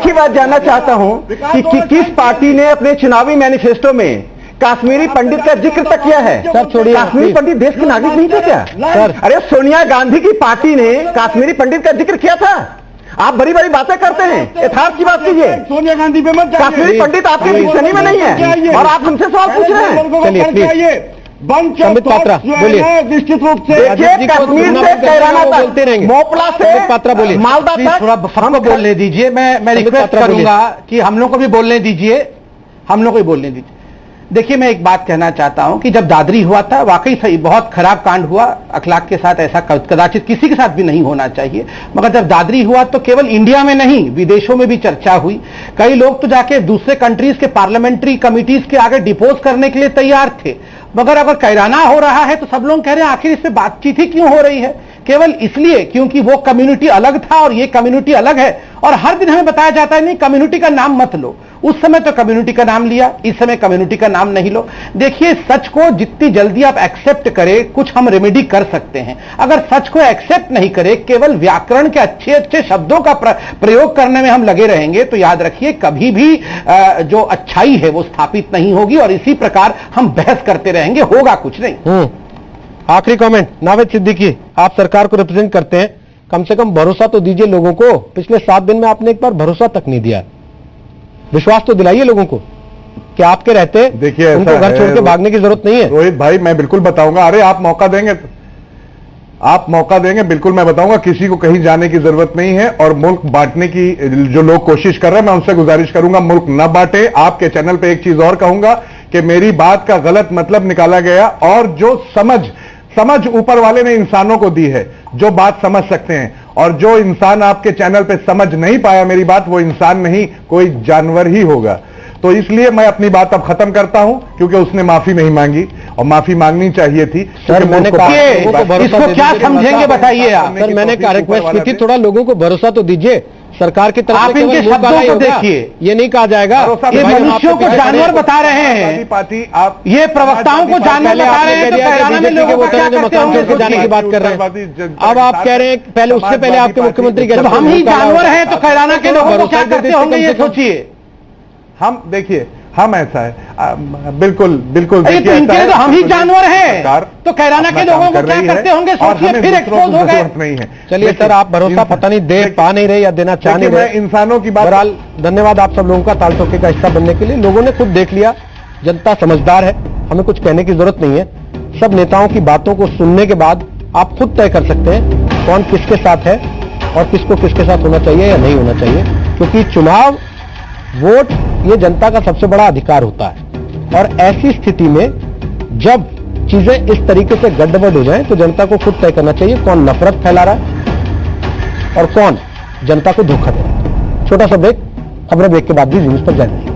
ही बात जानना चाहता हूं कि किस पार्टी ने अपने चुनावी मैनिफेस्टो में कश्मीरी पंडित का जिक्र तक किया है। सर छोड़िए, कश्मीरी पंडित देश के नागरिक नहीं थे क्या सर? अरे सोनिया गांधी की पार्टी ने कश्मीरी पंडित का जिक्र किया था। आप बड़ी बड़ी बातें करते हैं, यथार्थ की बात कीजिए। सोनिया गांधी पे मत, कश्मीरी पंडित आपके डिक्शनरी में नहीं है और आप हमसे सवाल पूछ रहे हैं। चलिए बंच संबित पात्रा बोलिए। निश्चित रूप से कश्मीर से कैराना तक, बोलते रहेंगे। मोपला से संबित पात्रा बोलिए। मालदा तक थोड़ा सबको बोलने दीजिए। मैं रिक्वेस्ट करूंगा कि हम लोग को भी बोलने दीजिए, हम लोग को भी बोलने दीजिए। देखिए, मैं एक बात कहना चाहता हूं कि जब दादरी हुआ था वाकई सही बहुत खराब कांड हुआ, अखलाक के साथ ऐसा कदाचित किसी के साथ भी नहीं होना चाहिए। मगर जब दादरी हुआ तो केवल इंडिया में नहीं विदेशों में भी चर्चा हुई। कई लोग तो जाके दूसरे कंट्रीज के पार्लियामेंट्री कमिटीज के आगे डिपोज करने के लिए तैयार थे। मगर अगर कैराना हो रहा है तो सब लोग कह रहे हैं आखिर इस पे बातचीत ही क्यों हो रही है? केवल इसलिए क्योंकि वो कम्युनिटी अलग था और ये कम्युनिटी अलग है। और हर दिन हमें बताया जाता है नहीं कम्युनिटी का नाम मत लो। उस समय तो कम्युनिटी का नाम लिया, इस समय कम्युनिटी का नाम नहीं लो। देखिए, सच को जितनी जल्दी आप एक्सेप्ट करें कुछ हम रेमेडी कर सकते हैं। अगर सच को एक्सेप्ट नहीं करें, केवल व्याकरण के अच्छे अच्छे शब्दों का प्रयोग करने में हम लगे रहेंगे तो याद रखिए कभी भी जो अच्छाई है वो स्थापित नहीं होगी और इसी प्रकार हम बहस करते रहेंगे, होगा कुछ नहीं। आखिरी कमेंट नावेद सिद्दीकी, आप सरकार को रिप्रेजेंट करते हैं, कम से कम भरोसा तो दीजिए लोगों को। पिछले 7 दिन में आपने एक बार भरोसा तक नहीं दिया। विश्वास तो दिलाइए लोगों को कि आपके रहते देखिए उनको घर छोड़ के भागने की जरूरत नहीं है। रोहित भाई, मैं बिल्कुल बताऊंगा। अरे आप मौका देंगे, आप मौका देंगे, बिल्कुल मैं बताऊंगा। किसी को कहीं जाने की जरूरत नहीं है और मुल्क बांटने की जो लोग कोशिश कर रहे हैं मैं उनसे गुजारिश करूंगा मुल्क न बांटे। आपके चैनल पे एक चीज और कहूंगा कि मेरी बात का गलत मतलब निकाला गया और जो समझ ऊपर वाले ने इंसानों को दी है, जो बात समझ सकते हैं, और जो इंसान आपके चैनल पे समझ नहीं पाया मेरी बात, वो इंसान नहीं कोई जानवर ही होगा। तो इसलिए मैं अपनी बात अब खत्म करता हूं क्योंकि उसने माफी नहीं मांगी और माफी मांगनी चाहिए थी। सर मैंने कहा इसको क्या समझेंगे बताइए आप। सर मैंने कहा रिक्वेस्ट की थी थोड़ा लोगों को भरोसा तो दीजिए सरकार की तरफ आप इनके शब्दों को देखिए। ये नहीं कहा जाएगा ये मनुष्यों को जानवर बता रहे हैं, पार्टी आप ये प्रवक्ताओं को जानवर बता रहे हैं। तो कैराना में लोगों को क्या करते होंगे जाने की बात कर रहे हैं। अब आप कह रहे हैं पहले उससे पहले आपके मुख्यमंत्री जब हम ही जानवर हैं तो कैराना के लोगों को क्या करते होंगे ये सोचिए। हम देखिए हम ऐसा है बिल्कुल बिल्कुल तो इनके तो हम ही जानवर हैं तो कैराना के लोगों को क्या करते होंगे सोचिए, फिर एक्सपोज हो गए। नहीं है। चलिए सर आप भरोसा पता नहीं दे पा नहीं रहे या देना चाह नहीं रहे। इंसानों की बात। बहरहाल धन्यवाद आप सब लोगों का ताल ठोके का हिस्सा बनने के लिए। लोगों ने खुद देख लिया, जनता समझदार है, हमें कुछ कहने की जरूरत नहीं है। सब नेताओं की बातों को सुनने के बाद आप खुद तय कर सकते हैं कौन किसके साथ है और किसको किसके साथ होना चाहिए या नहीं होना चाहिए, क्योंकि चुनाव वोट ये जनता का सबसे बड़ा अधिकार होता है। और ऐसी स्थिति में जब चीजें इस तरीके से गड़बड़ हो जाएं तो जनता को खुद तय करना चाहिए कौन नफरत फैला रहा है और कौन जनता को धोखा दे रहा है। छोटा सा ब्रेक, खबरें ब्रेक के बाद भी न्यूज पर जाएंगे।